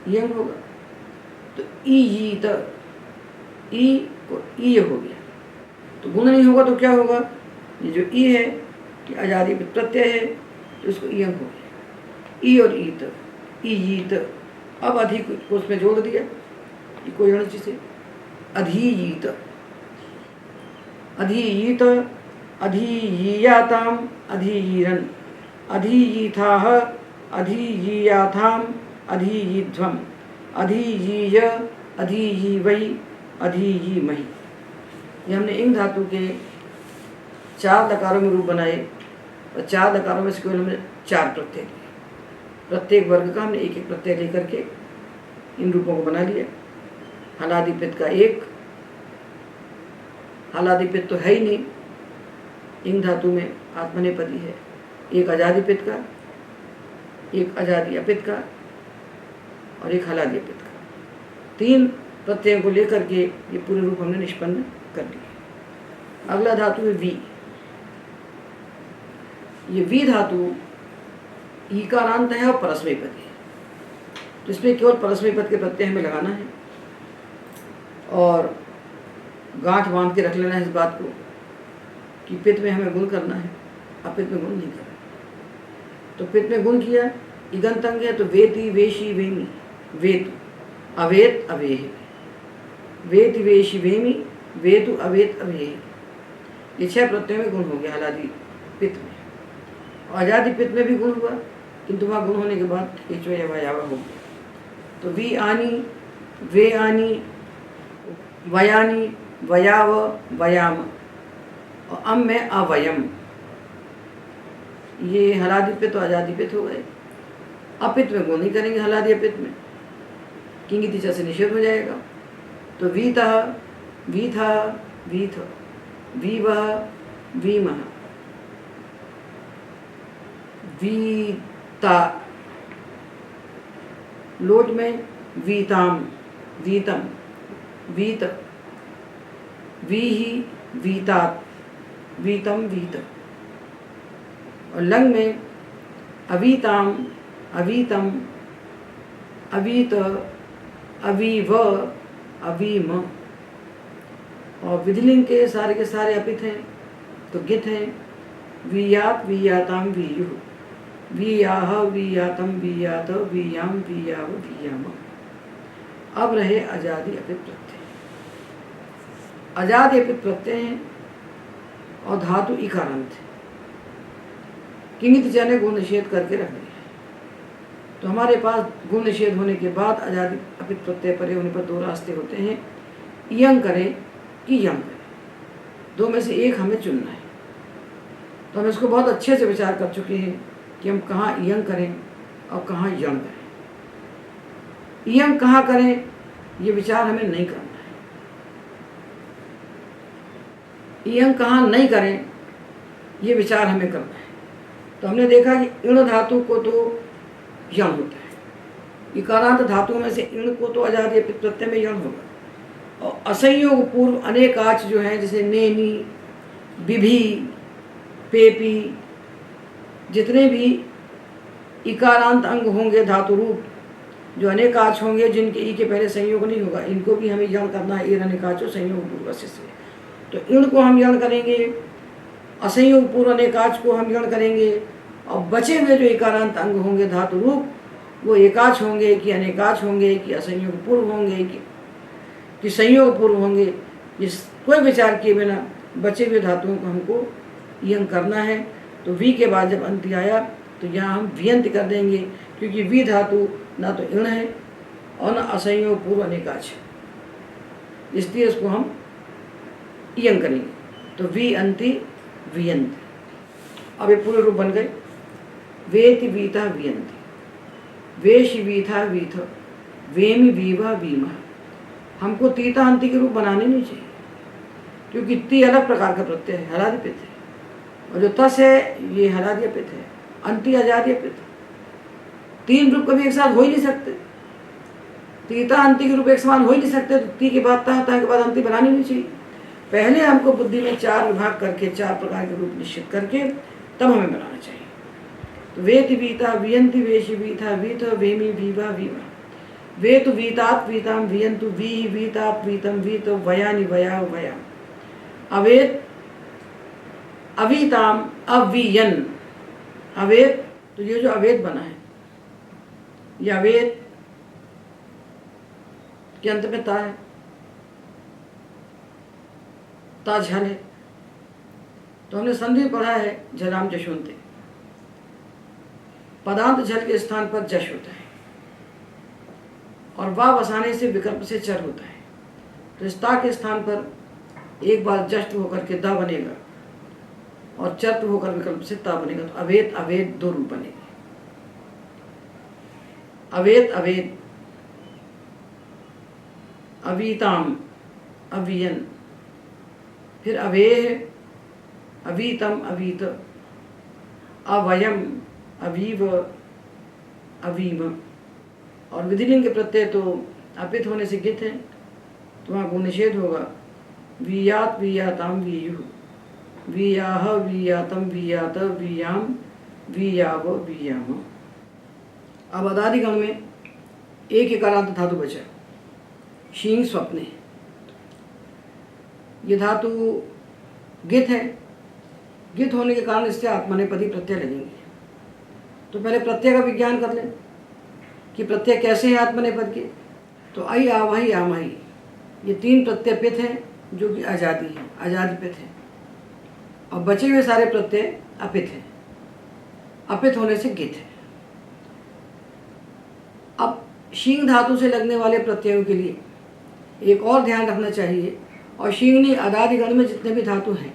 इयंग होगा तो ई को ई हो गया। तो गुण नहीं होगा तो क्या होगा? ये जो ई है कि आजादी प्रत्यय है तो इसको इयंग हो गया, ई और ईत, ईत। अब अधिक को उसमें जोड़ दिया, कोई अणु से अधीयीत, अधीयीत अधीयीयाताम अधीयीरन, अधीयीथाः अधीयीयाथाम अधीयीध्वम, अधीयीय अधीयीवै अधीयीमहि। ये हमने इंग धातु के 4 लकारों में रूप बनाए और 4 लकारों में से केवल हमने 4 प्रत्यय लिए। प्रत्येक वर्ग का हमने एक एक प्रत्यय लेकर के इन रूपों को बना लिया। हलादिपित का एक, हलादिपित तो है ही नहीं, इंग धातु में आत्मनेपदी है। एक अजादिपित का, एक अजादी अपित का और एक हलादी अपित का। 3 प्रत्ययों को लेकर के ये पूरे रूप हमने निष्पन्न कर दिए। अगला धातु है वी। ये वी धातु ईकारांत है और परस्मैपदी है, तो इसमें केवल परस्मैपद के प्रत्यय हमें लगाना है और गांठ बांध के रख लेना है इस बात को कि पित्त में हमें गुण करना है, अपित्त में गुण नहीं करना। तो पित्त में गुण किया, इगंत अंग है तो वेति वेशी वेमी, वेतु अवेत अवेह, वेति वेशी वेमी वेतु अवेत अवेह। ये 6 प्रत्ययों में गुण हो गया हलादी पित्त में। और आजादी पित्त में भी गुण हुआ, किंतु वहाँ गुण होने के बाद केचो या वायावा हो गया। तो वी आनी, वे आनी, वयानी, वयाव, वयाम और अम में अवयम। ये हलादिपित और अजादिपित हो गए। अपित में गुण नहीं करेंगे, हलादी अपित में किंगी तिचा से निषेध हो जाएगा। तो वीता, वीथा, वीथ, वीवह, वीमह, वीता। लोट में वीताम, वीतम, वीत, वीहि, वीतात, वीतम, वीत। और लंग में अवीताम, अवीतम, अवीत, अवीव, अवीम। और विधिलिंग के सारे अपित हैं तो गित हैं। वीयात, वीयाताम, वीयुः, वीयाह, वीयातम, वीयात, वीयाम, वीयाव, वीयाम। अब रहे अजादि अपित प्रत्यय। अजादि अपित प्रत्यय हैं और धातु इकारांत है। किंगित ने गुण निषेध करके रख दिया। तो हमारे पास गुण निषेध होने के बाद अजादि अपित प्रत्यय परे होने पर दो रास्ते होते हैं, इयं करें कि यं करें। दो में से एक हमें चुनना है। तो हम इसको बहुत अच्छे से विचार कर चुके हैं कि हम कहाँ इयं करें और कहाँ यं करें। इयं कहाँ करें ये विचार हमें नहीं करना है। इयं कहाँ नहीं करें ये विचार हमें करना है। तो हमने देखा कि इण धातु को तो यं होता है, इकारांत धातुओं में से इण को तो अजादि अपित प्रत्यय में यं होगा। और असंयोग पूर्व अनेकाच जो है, जैसे नेमी, बिभी, पेपी, जितने भी इकारांत अंग होंगे धातु रूप, जो अनेकाच होंगे जिनके ई के पहले संयोग नहीं होगा, इनको भी हमें यण करना है। ईर अनेकाचो संयोग पूर्व से। तो इण को हम यण करेंगे, असंयोग पूर्व अनेकाच को हम यण करेंगे। और बचे हुए जो इकारांत अंग होंगे धातु रूप, वो एकाच होंगे कि अनेकाच होंगे कि असंयोग पूर्व होंगे कि संयोग पूर्व होंगे, इस कोई विचार किए बिना बचे हुए धातुओं को हमको यं करना है। तो वी के बाद जब अंति आया तो यहाँ हम वियंत कर देंगे, क्योंकि वी धातु ना तो इण है और न असंयोग पूर्व अनेकाच है, इसलिए इसको हम यं करेंगे। तो वी अंति वियंत। अब ये पूरे रूप बन गए। वेति वीता वियंति, वेशि वीथा वीथ, वेमि वीवा वीमा। हमको तीता अंति के रूप बनाने नहीं चाहिए, क्योंकि ती अलग प्रकार का प्रत्यय है, हलादि पित है, और जो तस है ये हलादि अपित है, अंति अजादि अपित। तीन रूप कभी एक साथ हो ही नहीं सकते। तीता अंति के रूप एक समान हो ही नहीं सकते। तो ती के बाद ता, ता के बाद अंति बनानी नहीं चाहिए। पहले हमको बुद्धि में चार विभाग करके चार प्रकार के रूप निश्चित करके तब हमें बनाना चाहिए। तो वेति वीता वियंति, वेशि वीथा वीथ, वेमि वीवा वीमा। वेतु वीतात् वीताम वियंतु, वी वीतात् वीतम वीत, वयानि वया वयाम। अवेत अवीताम अवीयन। अवेत, तो ये जो अवेत बना है, ये अवेत के अंत में ता है, ता झल है। तो हमने संधि पढ़ा है झलाम जशोंते। पदांत झल के स्थान पर जश होता है और वा बसाने से विकल्प से चर होता है। तो इस ता के स्थान पर एक बार जष्ट होकर के दा बनेगा और चर्त होकर विकल्प से ता बनेगा। तो अवेत अवेद दो रूप बनेंगे। अवेत अवेद, अवीताम अवीयन, फिर अवेह अवीतम अवीत, अवयम अवीव अवीम। और विधिलिंग के प्रत्यय तो अपित होने से गित है, तो वहाँ गुण निषेध होगा। वीयात वीयाताम वीयुः, वीयाह वीयातम वीयात वीयाम वीयाव वीयाम। अब अदादिगण में एक इकारांत धातु बचा, शींग स्वप्ने। ये धातु गित है। गित होने के कारण इससे आत्मनेपदी प्रत्यय लगेंगे। तो पहले प्रत्यय का विज्ञान कर लें कि प्रत्यय कैसे हैं आत्मनेपद के। तो आई आवही आमही, ये तीन प्रत्यय पित हैं जो कि आजादी है, आजादी पित है। और बचे हुए सारे प्रत्यय अपित हैं। अपित होने से गित है। अब शींग धातु से लगने वाले प्रत्ययों के लिए एक और ध्यान रखना चाहिए। और शींगनी अदादिगण में जितने भी धातु हैं,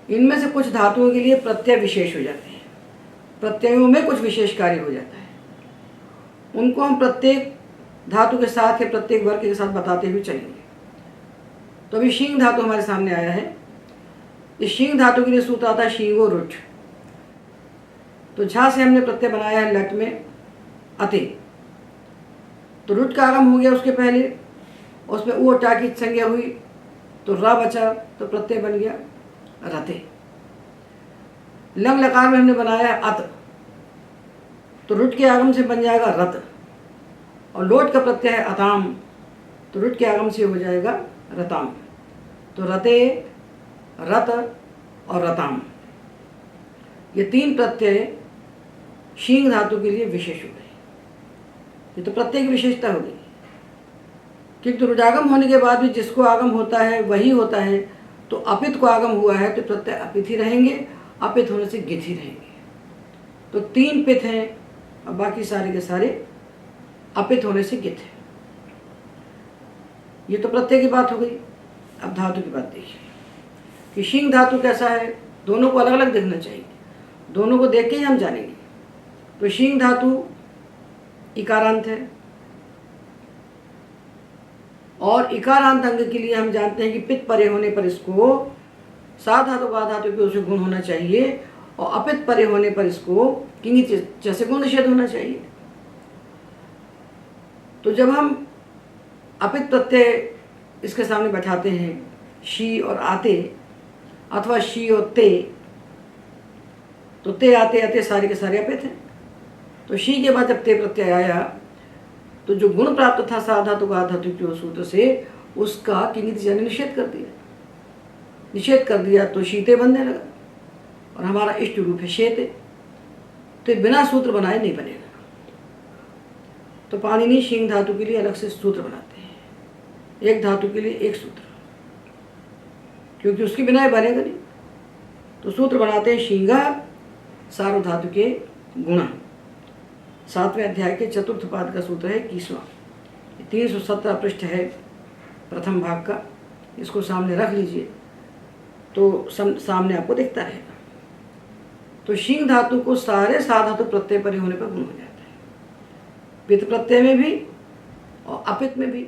इनमें से कुछ धातुओं के लिए प्रत्यय विशेष हो जाते हैं। प्रत्ययों में कुछ विशेष कार्य हो जाता है। उनको हम प्रत्येक धातु के साथ या प्रत्येक वर्ग के साथ बताते हुए चलेंगे। तो अभी शींग धातु हमारे सामने आया है। इस शींग धातु के लिए सूत्र आता है शींगो रुट। तो झा से हमने प्रत्यय बनाया है लट में अति। तो रुट का आगम हो गया उसके पहले, उसमें ऊ टा की संज्ञा हुई तो रा बचा, तो प्रत्यय बन गया रते। लंग लकार में हमने बनाया है अत। तो रुट के आगम से बन जाएगा रत, और लोट का प्रत्यय है अताम, तो रुट के आगम से हो जाएगा रताम। तो रते, रत और रताम, ये तीन प्रत्यय शींग धातु के लिए विशेष हो गए। ये तो प्रत्यय की विशेषता हो गई, किंतु रुजागम होने के बाद भी जिसको आगम होता है वही होता है। तो अपित को आगम हुआ है तो प्रत्यय अपित ही रहेंगे, अपित होने से गित ही रहेंगे। तो तीन पित हैं और बाकी सारे के सारे अपित होने से गित है। ये तो प्रत्यय की बात हो गई। अब धातु की बात देखिए कि शींग धातु कैसा है, दोनों को अलग अलग देखना चाहिए, दोनों को देख के ही हम जानेंगे। तो शींग धातु इकारांत है, और इकारांत अंग के लिए हम जानते हैं कि पित्त परे होने पर इसको सा धातु गा धातु के उसे गुण होना चाहिए, और अपित परे होने पर इसको किंग जैसे गुण निषेध होना चाहिए। तो जब हम अपित प्रत्यय इसके सामने बैठाते हैं, शी और आते अथवा शी और ते, तो ते आते आते सारे के सारे अपित हैं। तो शी के बाद जब ते प्रत्यय आया तो जो गुण प्राप्त था सा धातु गा धातु के सूत्र से, उसका किंगित यानी निषेध कर दिया। निषेध कर दिया तो शीते बनने लगा, और हमारा इष्ट रूप है शेते, तो बिना सूत्र बनाए नहीं बनेगा। तो पाणिनि शींग धातु के लिए अलग से सूत्र बनाते हैं, एक धातु के लिए एक सूत्र, क्योंकि उसके बिना बनेगा नहीं। तो सूत्र बनाते हैं शींगा सार्व धातु के गुणा। 7वें अध्याय के चतुर्थ पाद का सूत्र है 21वां। 317 पृष्ठ है प्रथम भाग का, इसको सामने रख लीजिए तो सामने आपको दिखता रहेगा। तो शींग धातु को सारे सा धातु प्रत्यय परे होने पर गुण हो जाता है, पित्त प्रत्यय में भी और अपित में भी।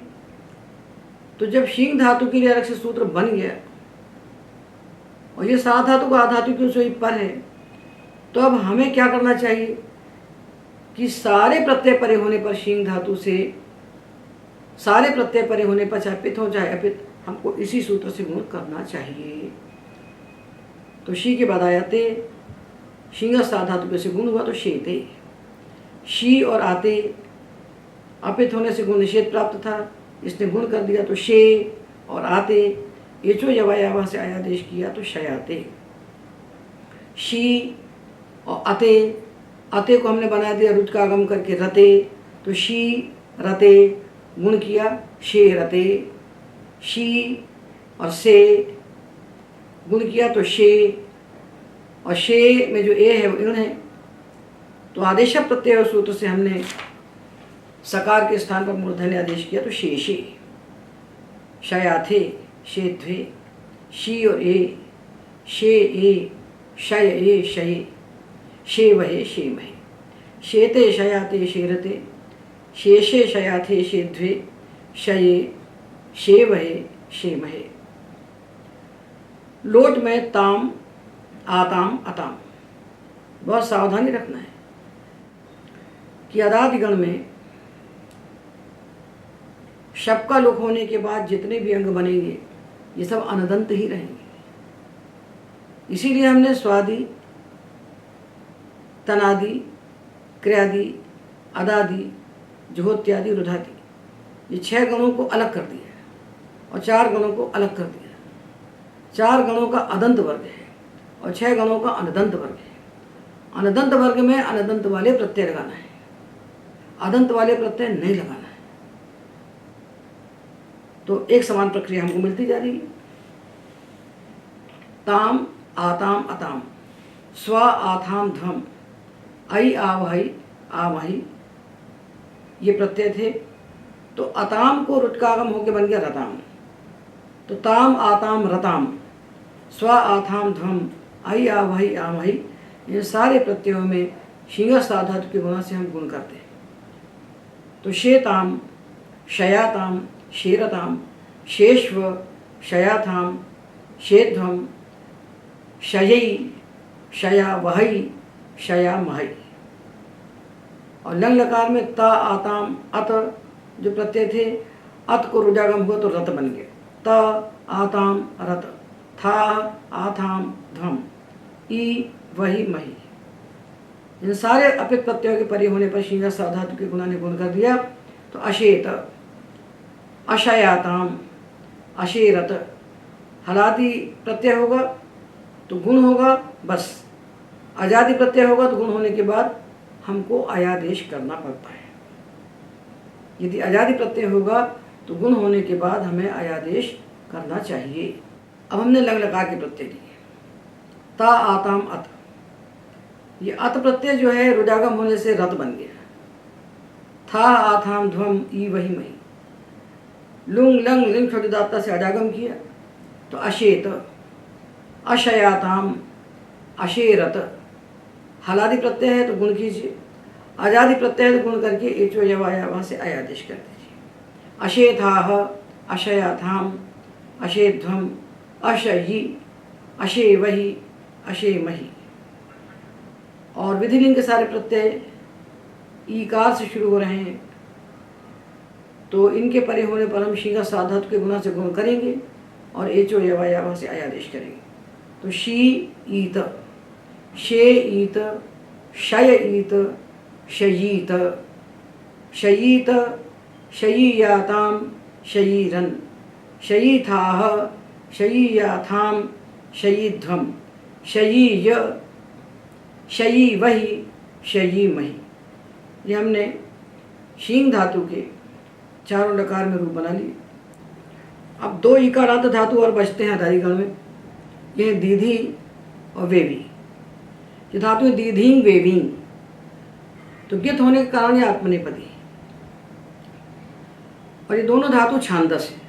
तो जब शींग धातु के लिए अलग से सूत्र बन गया और ये सा धातु का आधातु की उससे पर है, तो अब हमें क्या करना चाहिए कि सारे प्रत्यय परे होने पर शींग धातु से, सारे प्रत्यय परे होने पर चाहे पित्त हो चाहे अपित, हमको इसी सूत्र से गुण करना चाहिए। तो शी के बाद आया ते, शींग सा धातु पे से गुण हुआ तो शेते। शी और आते अपित होने से गुण निषेध प्राप्त था, इसने गुण कर दिया तो शे और आते, एचो यवायावा से आयादेश किया तो शयाते। शी और अते, अते को हमने बना दिया रुच का आगम करके रते, तो शी रते गुण किया शे रते। शी और से गुण किया तो शे, और शे में जो ए है वो इण है, तो आदेश प्रत्यय सूत्र से हमने सकार के स्थान पर मूर्धन्य आदेश किया तो शेषे। शयाथे शेध्वे, शी और ए, शे ए, शय ए शये, शे वहे शे महे। शेते शयाते शेरते, शेषे शयाथे शेध्वे, शये शे वहे शे महे। लोट में ताम आताम अताम, बहुत सावधानी रखना है कि अदादिगण में शब का लोक होने के बाद जितने भी अंग बनेंगे ये सब अनदंत ही रहेंगे। इसीलिए हमने स्वादि, तनादि, क्रियादि, अदादि, जुहोत्यादि, रुधादि, ये 6 गणों को अलग कर दिया और 4 गणों को अलग कर दिया। 4 गणों का अदंत वर्ग है और 6 गणों का अनदंत वर्ग है। अनदंत वर्ग में अनदंत वाले प्रत्यय लगाना है, अदंत वाले प्रत्यय नहीं लगाना है। तो एक समान प्रक्रिया हमको मिलती जा रही है। ताम आताम अताम, स्व आथाम ध्वम, आई आवहई आवही, ये प्रत्यय थे। तो अताम को रुटकागम होकर बन गया रताम। तो ताम आताम रताम, स्व आथाम ध्वम, आई आवहई आवही, ये सारे प्रत्ययों में शींग सा धातु के गुणा से हम गुण करते हैं। तो शेताम, शयाताम, शेरताम, शेष्व, शयाथाम, शेध्वम, शयई, शया वहई, शया महई। और लंग लकार में ता आताम अत जो प्रत्यय थे, अत को रुजागम हुआ तो रत बन गया। त आताम रत, था आथाम ध्वम, ई वही मही। इन सारे अपित प्रत्ययों के परे होने पर शीघ्र साधातु के गुणा ने गुण कर दिया तो अशेत, अशयाताम, अशेरत, हलादि प्रत्यय होगा तो गुण होगा बस। अजादि प्रत्यय होगा तो गुण होने के बाद हमको अयादेश करना पड़ता है। यदि अजादि प्रत्यय होगा तो गुण होने के बाद हमें अयादेश करना चाहिए। अब हमने लंग लकार के प्रत्यय लिए। ता आताम अत, ये अत प्रत्यय जो है रुदागम होने से रत बन गया। था आथाम ध्वम ई वही मही, लुंग लंग लिंग छोटी दाता से अजागम किया तो अशेत, अशयाताम, अशेरत, हलादि प्रत्यय है तो गुण कीजिए, अजादि प्रत्यय है तो गुण करके एचो यवायावा से अयादेश कर दीजिए। अशेथाह, अशयाथाम, अशेध्वम, अशयी, अशेवही, अशेमही। और विधिलिंग के सारे प्रत्यय ईकार से शुरू हो रहे हैं तो इनके परे होने पर हम शीघ्र साधातु के गुणा से गुण करेंगे और एचो यवायावा से अयादेश करेंगे। तो शी ईत, शे ईत, शय ईत, शयीत, शयीत, शयीयाताम, शयीरन, शयीथाह, शयीयाथाम, शयीध्वम, शयीय, शयीवही, शयीमही। ये हमने शींग धातु के चारों लकार में रूप बना लिए। अब दो इकारांत धातु और बचते हैं अदादिगण में, ये दीधी और वेवी। ये धातु है दीधींग वेवींग, तो गित होने के कारण ये आत्मनेपदी है। और ये दोनों धातु छांदस है,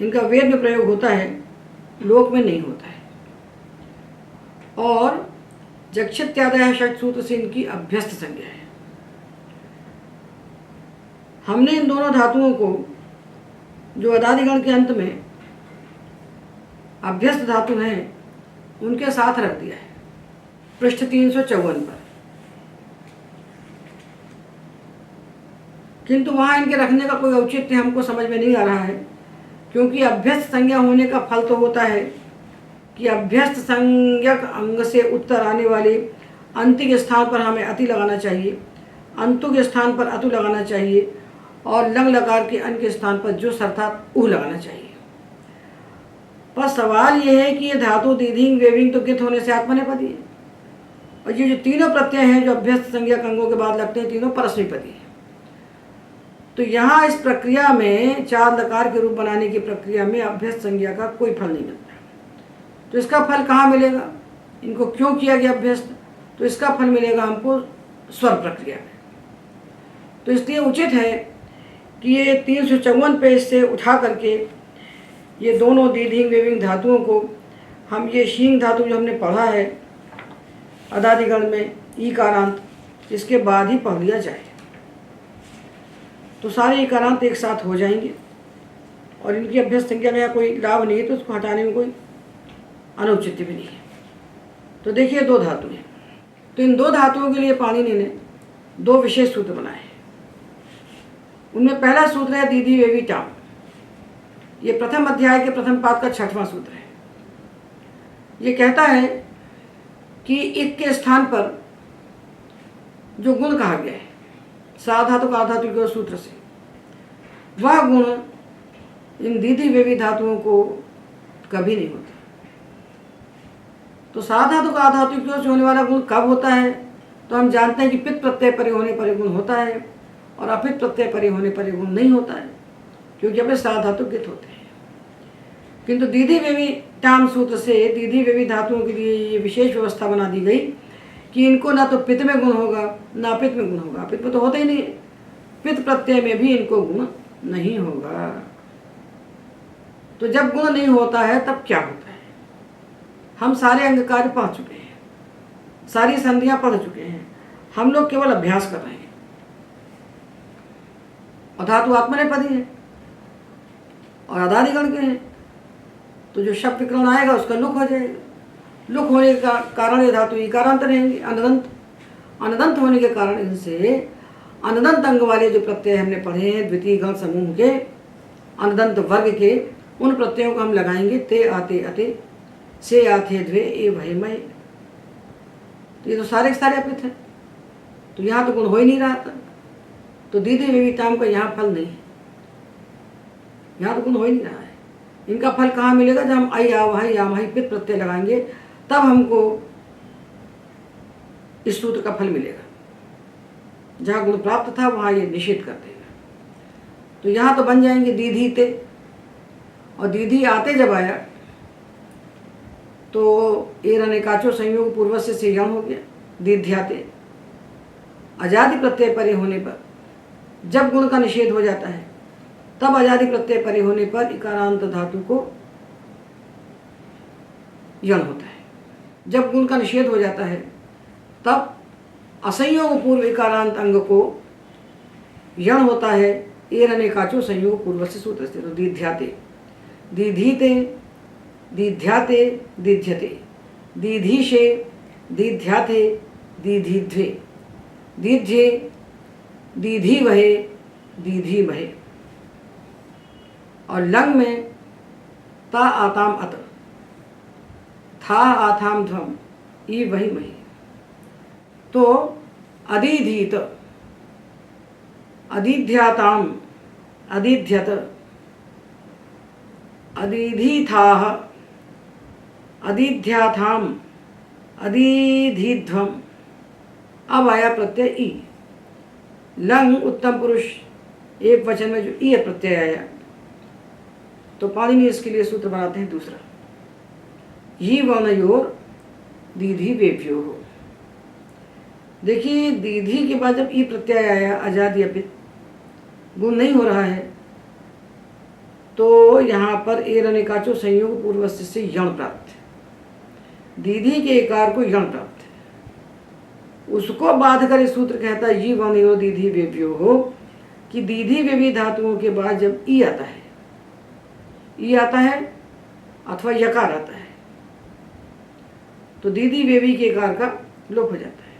इनका वेद में प्रयोग होता है, लोक में नहीं होता है। और जक्षित्यादय षट सूत्र से इनकी अभ्यस्त संज्ञा है। हमने इन दोनों धातुओं को जो अदादिगण के अंत में अभ्यस्त धातु हैं उनके साथ रख दिया है पृष्ठ 354 पर, किंतु वहाँ इनके रखने का कोई औचित्य हमको समझ में नहीं आ रहा है, क्योंकि अभ्यस्त संज्ञा होने का फल तो होता है कि अभ्यस्त संज्ञक अंग से उत्तर आने वाले अंतिक स्थान पर हमें अति लगाना चाहिए, अंतु के स्थान पर अतु लगाना चाहिए और लंग लकार के अन के स्थान पर जो अर्थात उ लगाना चाहिए। पर सवाल यह है कि ये धातु दीधिंग वेविंग तो गित होने से आत्मनेपदी है, और ये जो तीनों प्रत्यय हैं जो अभ्यस्त संज्ञक अंगों के बाद लगते हैं तीनों परस्मैपदी है। तो यहाँ इस प्रक्रिया में चार लकार के रूप बनाने की प्रक्रिया में अभ्यस्त संज्ञा का कोई फल नहीं मिलता। तो इसका फल कहाँ मिलेगा, इनको क्यों किया गया अभ्यस्त, तो इसका फल मिलेगा हमको स्वर प्रक्रिया में। तो इसलिए उचित है कि ये 354 पेज से उठा करके ये दोनों दीधिंग वेविंग धातुओं को हम ये शींग धातु जो हमने पढ़ा है अदादिगण में ईकारांत, इसके बाद ही पढ़ लिया जाए, तो सारे ईकारांत एक साथ हो जाएंगे और इनकी अभ्यस्त संख्या में कोई लाभ नहीं है, तो उसको हटाने में कोई अनुचित्य भी नहीं है। तो देखिए दो धातु हैं, तो इन दो धातुओं के लिए पाणिनि ने दो विशेष सूत्र बनाए हैं। उनमें पहला सूत्र है दीदी वेवी टाम, ये प्रथम अध्याय के प्रथम पाद का 6वां सूत्र है। ये कहता है कि इक के स्थान पर जो गुण कहा गया है साधातु का धातु के सूत्र से, वह गुण इन दीदी वेवी धातुओं को कभी नहीं होता। तो साधातु का धातु से होने वाला गुण कब होता है, तो हम जानते हैं कि पित्त प्रत्यय परे होने पर गुण होता है और अपित प्रत्यय परे होने पर गुण नहीं होता है, क्योंकि अपने साधातु गित होते हैं। किंतु दीदी वेवी टाम सूत्र से दीदी वेवी धातुओं के लिए ये विशेष व्यवस्था बना दी गई कि इनको ना तो पित्त में गुण होगा ना अपित में गुण होगा। अपित में तो होता ही नहीं है, पित्त प्रत्यय में भी इनको गुण नहीं होगा। तो जब गुण नहीं होता है तब क्या होता है, हम सारे अंग कार्य पढ़ चुके हैं, सारी संधियां पढ़ चुके हैं, हम लोग केवल अभ्यास कर रहे हैं। और धातु आत्मनेपदी है और अदादिगण के हैं, तो जो शब्द विकरण आएगा उसका लुक हो जाएगा। लुक होने के कारण ये धातु इकारांत रहेंगे, अनदंत। अनदंत होने के कारण इनसे अनदंत अंग वाले जो प्रत्यय हमने पढ़े हैं द्वितीय गण समूह के अनदंत वर्ग के, उन प्रत्ययों को हम लगाएंगे ते आते अते, से आथे द्वे ए भय मय। तो ये तो सारे के सारे अपित हैं। तो यहाँ तो गुण हो ही नहीं रहा था, तो दीदी वेविताम का यहाँ फल नहीं है, यहाँ तो गुण हो ही नहीं रहा है। इनका फल कहाँ मिलेगा? जब हम आई आवाही आमही पित प्रत्यय लगाएंगे तब हमको इस सूत्र का फल मिलेगा। जहाँ गुण प्राप्त था वहाँ ये निषेध कर देगा। तो यहाँ तो बन जाएंगे दीधी ते, और दीधी आते जब आया तो एर अनेकाचो संयोग पूर्वस्य से यण हो गया दीध्याते। अजादि प्रत्यय परे होने पर जब गुण का निषेध हो जाता है तब अजादि प्रत्यय परे होने पर इकारांत धातु को यण होता है। जब गुण का निषेध हो जाता है तब असंयोग पूर्व इकारांत अंग को यण होता है। एर अनेकाचो संयोग पूर्व से सूत्र से। तो दीध्याते दीधीते दीध्याते दीध्यते दीधीशे दीध्याते दीधीध्वे दीध्ये दीधीवहे दीधीमहे। और लंग में ता आताम अत था आथाम ध्वम ई वही मही। तो अदीधीत अदीध्याताम अदीध्यत अदीधीथाः अदीध्याथाम अदीधीध्वम। अब आया प्रत्यय ई। लंग उत्तम पुरुष एक वचन में जो ई प्रत्यय आया तो पाणिनि इसके लिए सूत्र बनाते हैं दूसरा, ही वर्णयोर दीधी वेभ्यो हो। देखिए दीधी के बाद जब ई प्रत्यय आया अजादि अपित, गुण नहीं हो रहा है, तो यहाँ पर एर अनेकाचो संयोग पूर्वस्य से यण प्राप्त है। दीधी के एकार को यण प्राप्त है, उसको बाध कर सूत्र कहता है ये वर्णयोर दीधी वेभ्यो हो, कि दीधी वेवी धातुओं के बाद जब ई आता है, ई आता है अथवा यकार आता है तो दीदी वेवी के इकार का लोप हो जाता है।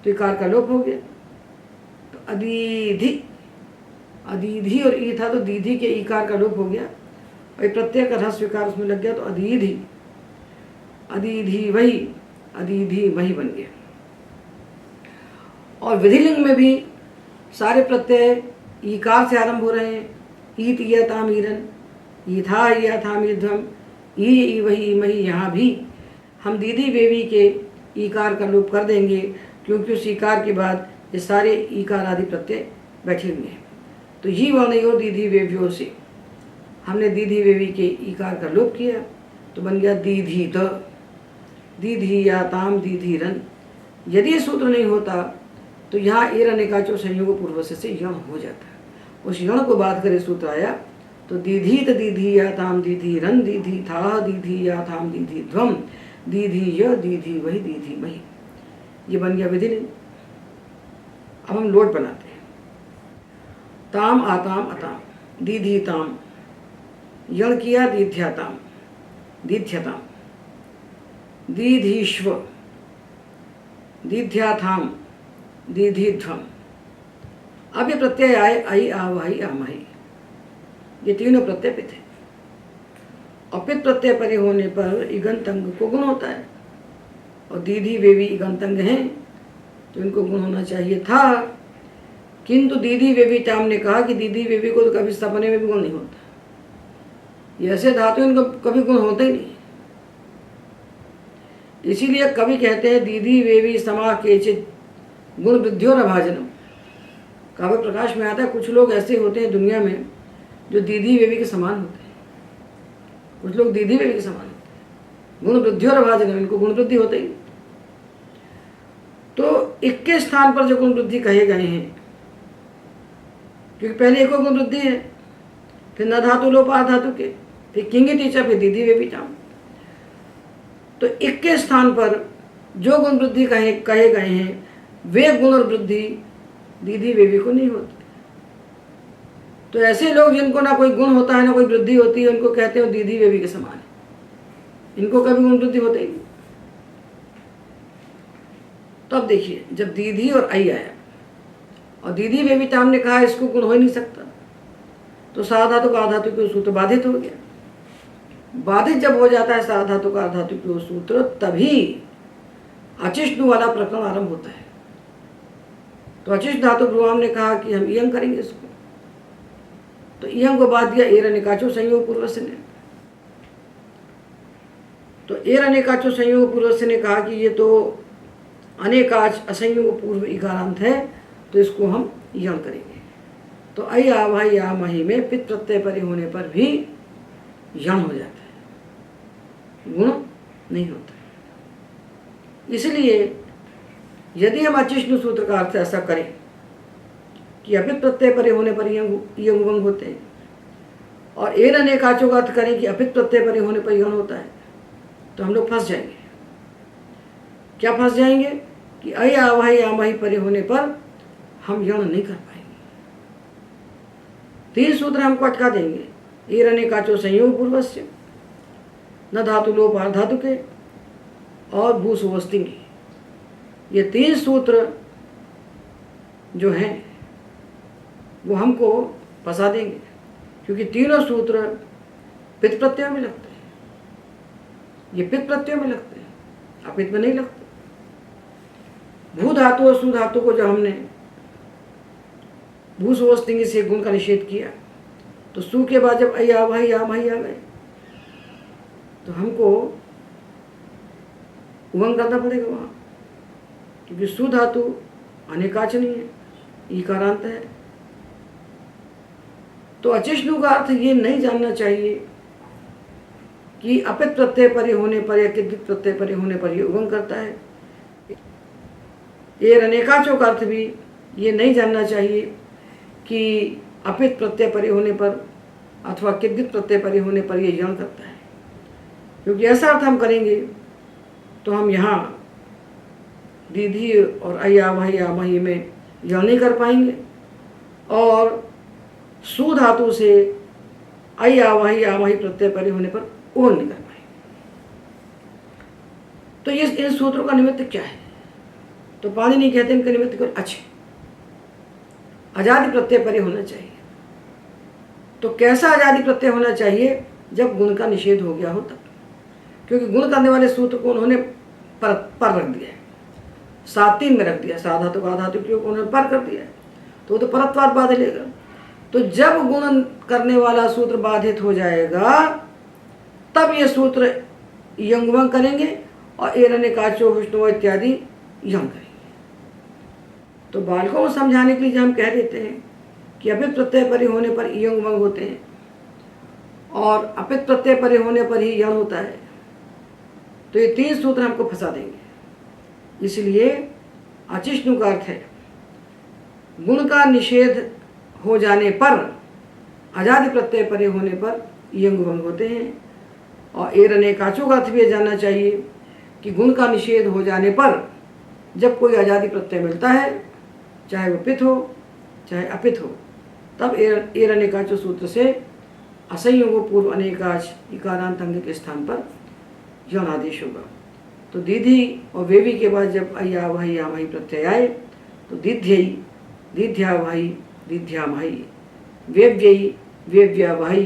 तो इकार का लोप हो गया तो अदीधि, अदीधि और ई था तो दीधी के इकार का लोप हो गया और प्रत्यय का ह्रस्व विकार उसमें लग गया तो अदीधि अदीधि वही अदीधि वही बन गया। और विधिलिंग में भी सारे प्रत्यय ईकार से आरंभ हो रहे हैं। ईत यताम ईरन, ईथा यथाम ईध्वम, ई वही मही। यहाँ भी हम दीदी वेवी के ईकार का लोप कर देंगे क्योंकि उस ईकार के बाद ये सारे ईकार आदि प्रत्यय बैठे हुए हैं। तो ही वर्णयोर दीधी वेव्यों से हमने दीधी वेवी के ईकार का लोप किया तो बन गया दीधीत, दीधीयाताम दीधीरन। यदि ये सूत्र नहीं होता तो यहाँ एर अनेकाचो संयोग पूर्व से यण हो जाता। उस यण को बात करे सूत्र आया तो दीधीत दीधीयाताम दीधीरन दीधीथा दीधीयाताम दीधीध्वम दीधीय दीधी वही दीधी मही। ये बन गया विधिलिंग। अब हम लोट बनाते हैं। ताम आताम अताम दीधीताम, यण किया दीध्याताम दीध्यताम, दीधीश्व दीध्याथाम दीधीध्वम। अब ये प्रत्यय आए आई आवाही आमही, ये तीनों प्रत्यय पित है। अपित प्रत्यय परे होने पर इगंत अंग को गुण होता है और दीधी वेवी इगंत अंग हैं तो इनको गुण होना चाहिए था, किंतु दीदी वेवी ताम ने कहा कि दीदी वेवी को तो कभी सपने में भी गुण नहीं होता। ये ऐसे धातु इनको कभी गुण होता ही नहीं। इसीलिए कवि कहते हैं दीदी वेवी समा केचित गुण वृद्धियोर अभाजनम। काव्य प्रकाश में आता है कुछ लोग ऐसे होते हैं दुनिया में जो दीदी वेवी के समान होते हैं, कुछ लोग दीदी वेवी के समान होते हैं। गुण वृद्धि और अभाजनम, इनको गुण वृद्धि होते ही। तो 21 स्थान पर जो गुण वृद्धि कहे गए हैं, क्योंकि पहले एको गुण वृद्धि है, फिर न धातु लोप आ धातु के, फिर किंग टीचा, फिर दीदी वेवी चाम। तो 21 स्थान पर जो गुण वृद्धि कहे गए हैं वे गुण और वृद्धि दीदी वेवी को नहीं होती। तो ऐसे लोग जिनको ना कोई गुण होता है ना कोई वृद्धि होती है, उनको कहते हैं दीदी वेवी के समान है, इनको कभी गुण वृद्धि होते ही नहीं। तो अब देखिए जब दीदी और आई आया और दीदी वेवी ताम ने कहा इसको गुण हो ही नहीं सकता, तो साधातु का आधातु के सूत्र बाधित हो गया। बाधित जब हो जाता है साधातु का आधातु के सूत्र, तभी अचिष्णु वाला प्रकरण आरंभ होता है। तो अचिष्ट धातु भ्रुवाम ने कहा कि हम इयंग करेंगे इसको, तो इयंग को बात दिया एर अनेकाचो संयोग पूर्वस्य ने। तो एर अनेकाचो संयोग पूर्वस्य ने कहा कि ये तो अनेकाच असंयोग पूर्व इकारांत है, तो इसको हम यण करेंगे। तो अय आवाह या मही में पित प्रत्यय परे होने पर भी यण हो जाता है, गुण नहीं होता। इसलिए यदि हम अचिष्णु सूत्र का अर्थ ऐसा करें कि अपित प्रत्यय परे होने पर यंग वंग होते हैं, और एर अनेकाचो का अर्थ करें कि अपित प्रत्यय परे होने पर यण होता है, तो हम लोग फंस जाएंगे। क्या फंस जाएंगे कि अय आवाह या मही परे होने पर हम यण नहीं कर पाएंगे। 3 सूत्र हमको अटका देंगे, एर अनेकाचो संयोग पूर्वस्य, न धातु लोप धातु के, और भू सुवस्तिंगी। ये 3 सूत्र जो हैं वो हमको फंसा देंगे, क्योंकि तीनों सूत्र पित प्रत्यय में लगते हैं। ये पित प्रत्यय में लगते हैं, अपित में नहीं लगते। भू धातु और सु धातु को जब हमने भू सुवस्तिंगी से गुण का निषेध किया, तो सु के बाद जब अय आवाह या मही आ गए, तो हमको उवंग करना पड़ेगा वहाँ, क्योंकि सु धातु अनेकाच नहीं है, ईकारांत है। तो अचिष्णु का अर्थ ये नहीं जानना चाहिए कि अपित प्रत्यय परे होने पर या किद्धित प्रत्यय परे होने पर ये उवंग करता है। एर अनेकाचो का अर्थ भी ये नहीं जानना चाहिए कि अपित प्रत्यय परे होने पर अथवा किद्धित प्रत्यय परे होने पर ये यण करता है, क्योंकि ऐसा अर्थ हम करेंगे तो हम यहाँ दीधी और अय आवाह या मही में यण नहीं कर पाएंगे, और सु धातु से अय आवाह या मही प्रत्यय परे होने पर उवंग नहीं कर पाएंगे। तो ये इन सूत्रों का निमित्त क्या है? तो पाणिनि कहते हैं इनका निमित्त केवल अच्छे आजादी प्रत्यय परे होना चाहिए। तो कैसा आजादी प्रत्यय होना चाहिए? जब गुण का निषेध हो गया हो तब, क्योंकि गुण करने वाले सूत्र को उन्होंने पर रख दिया है, 7-3 में रख दिया, साधातु का धातु को उन्होंने पर कर दिया है, तो वो तो परत्वाद बाधित लेगा। तो जब गुण करने वाला सूत्र बाधित हो जाएगा तब ये सूत्र यंग वंग करेंगे, और एर अनेकाचो विष्णु इत्यादि यंग करेंगे। तो बालकों को समझाने के लिए जब हम कह देते हैं कि अपित प्रत्यय परे होने पर यंग वंग होते हैं और अपित प्रत्यय परे होने पर ही यण होता है, तो ये 3 सूत्र हमको फंसा देंगे। इसलिए अचिष्णु का अर्थ है गुण का निषेध हो जाने पर आजादी प्रत्यय परे होने पर यंग वंग होते हैं, और एर अनेकाचो का अर्थ भी जानना चाहिए कि गुण का निषेध हो जाने पर जब कोई आजादी प्रत्यय मिलता है, चाहे वो पित हो चाहे अपित हो, तब एर अनेकाचो सूत्र से असंयोग पूर्व अनेकाच इकारांत अंग के स्थान पर यण आदेश होगा। तो दीधी और वेवी के बाद जब अय आवाह या मही प्रत्यय आए, तो दीध्यई दीध्यावाही दीध्यामही, वेव्ययी वेव्यावाही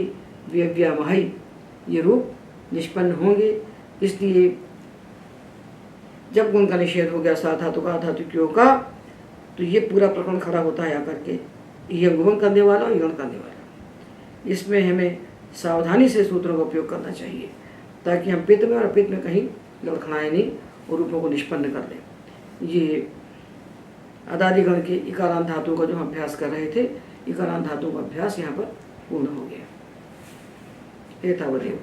वेव्यामही, ये रूप निष्पन्न होंगे। इसलिए जब गुण का निषेध हो गया साधातु का धातुक्यों का, तो ये पूरा प्रकरण खड़ा होता है आकर के यंग वंग करने वाला और यण करने वाला। इसमें हमें सावधानी से सूत्रों का उपयोग करना चाहिए, ताकि हम पित्त में और अपित्त में कहीं लड़खड़ाएं नहीं और रूपों को निष्पन्न कर दें। ये अदादिगण के इकारांत धातुओं का जो हम अभ्यास कर रहे थे, इकारांत धातुओं का अभ्यास यहाँ पर पूर्ण हो गया। एतावदेव।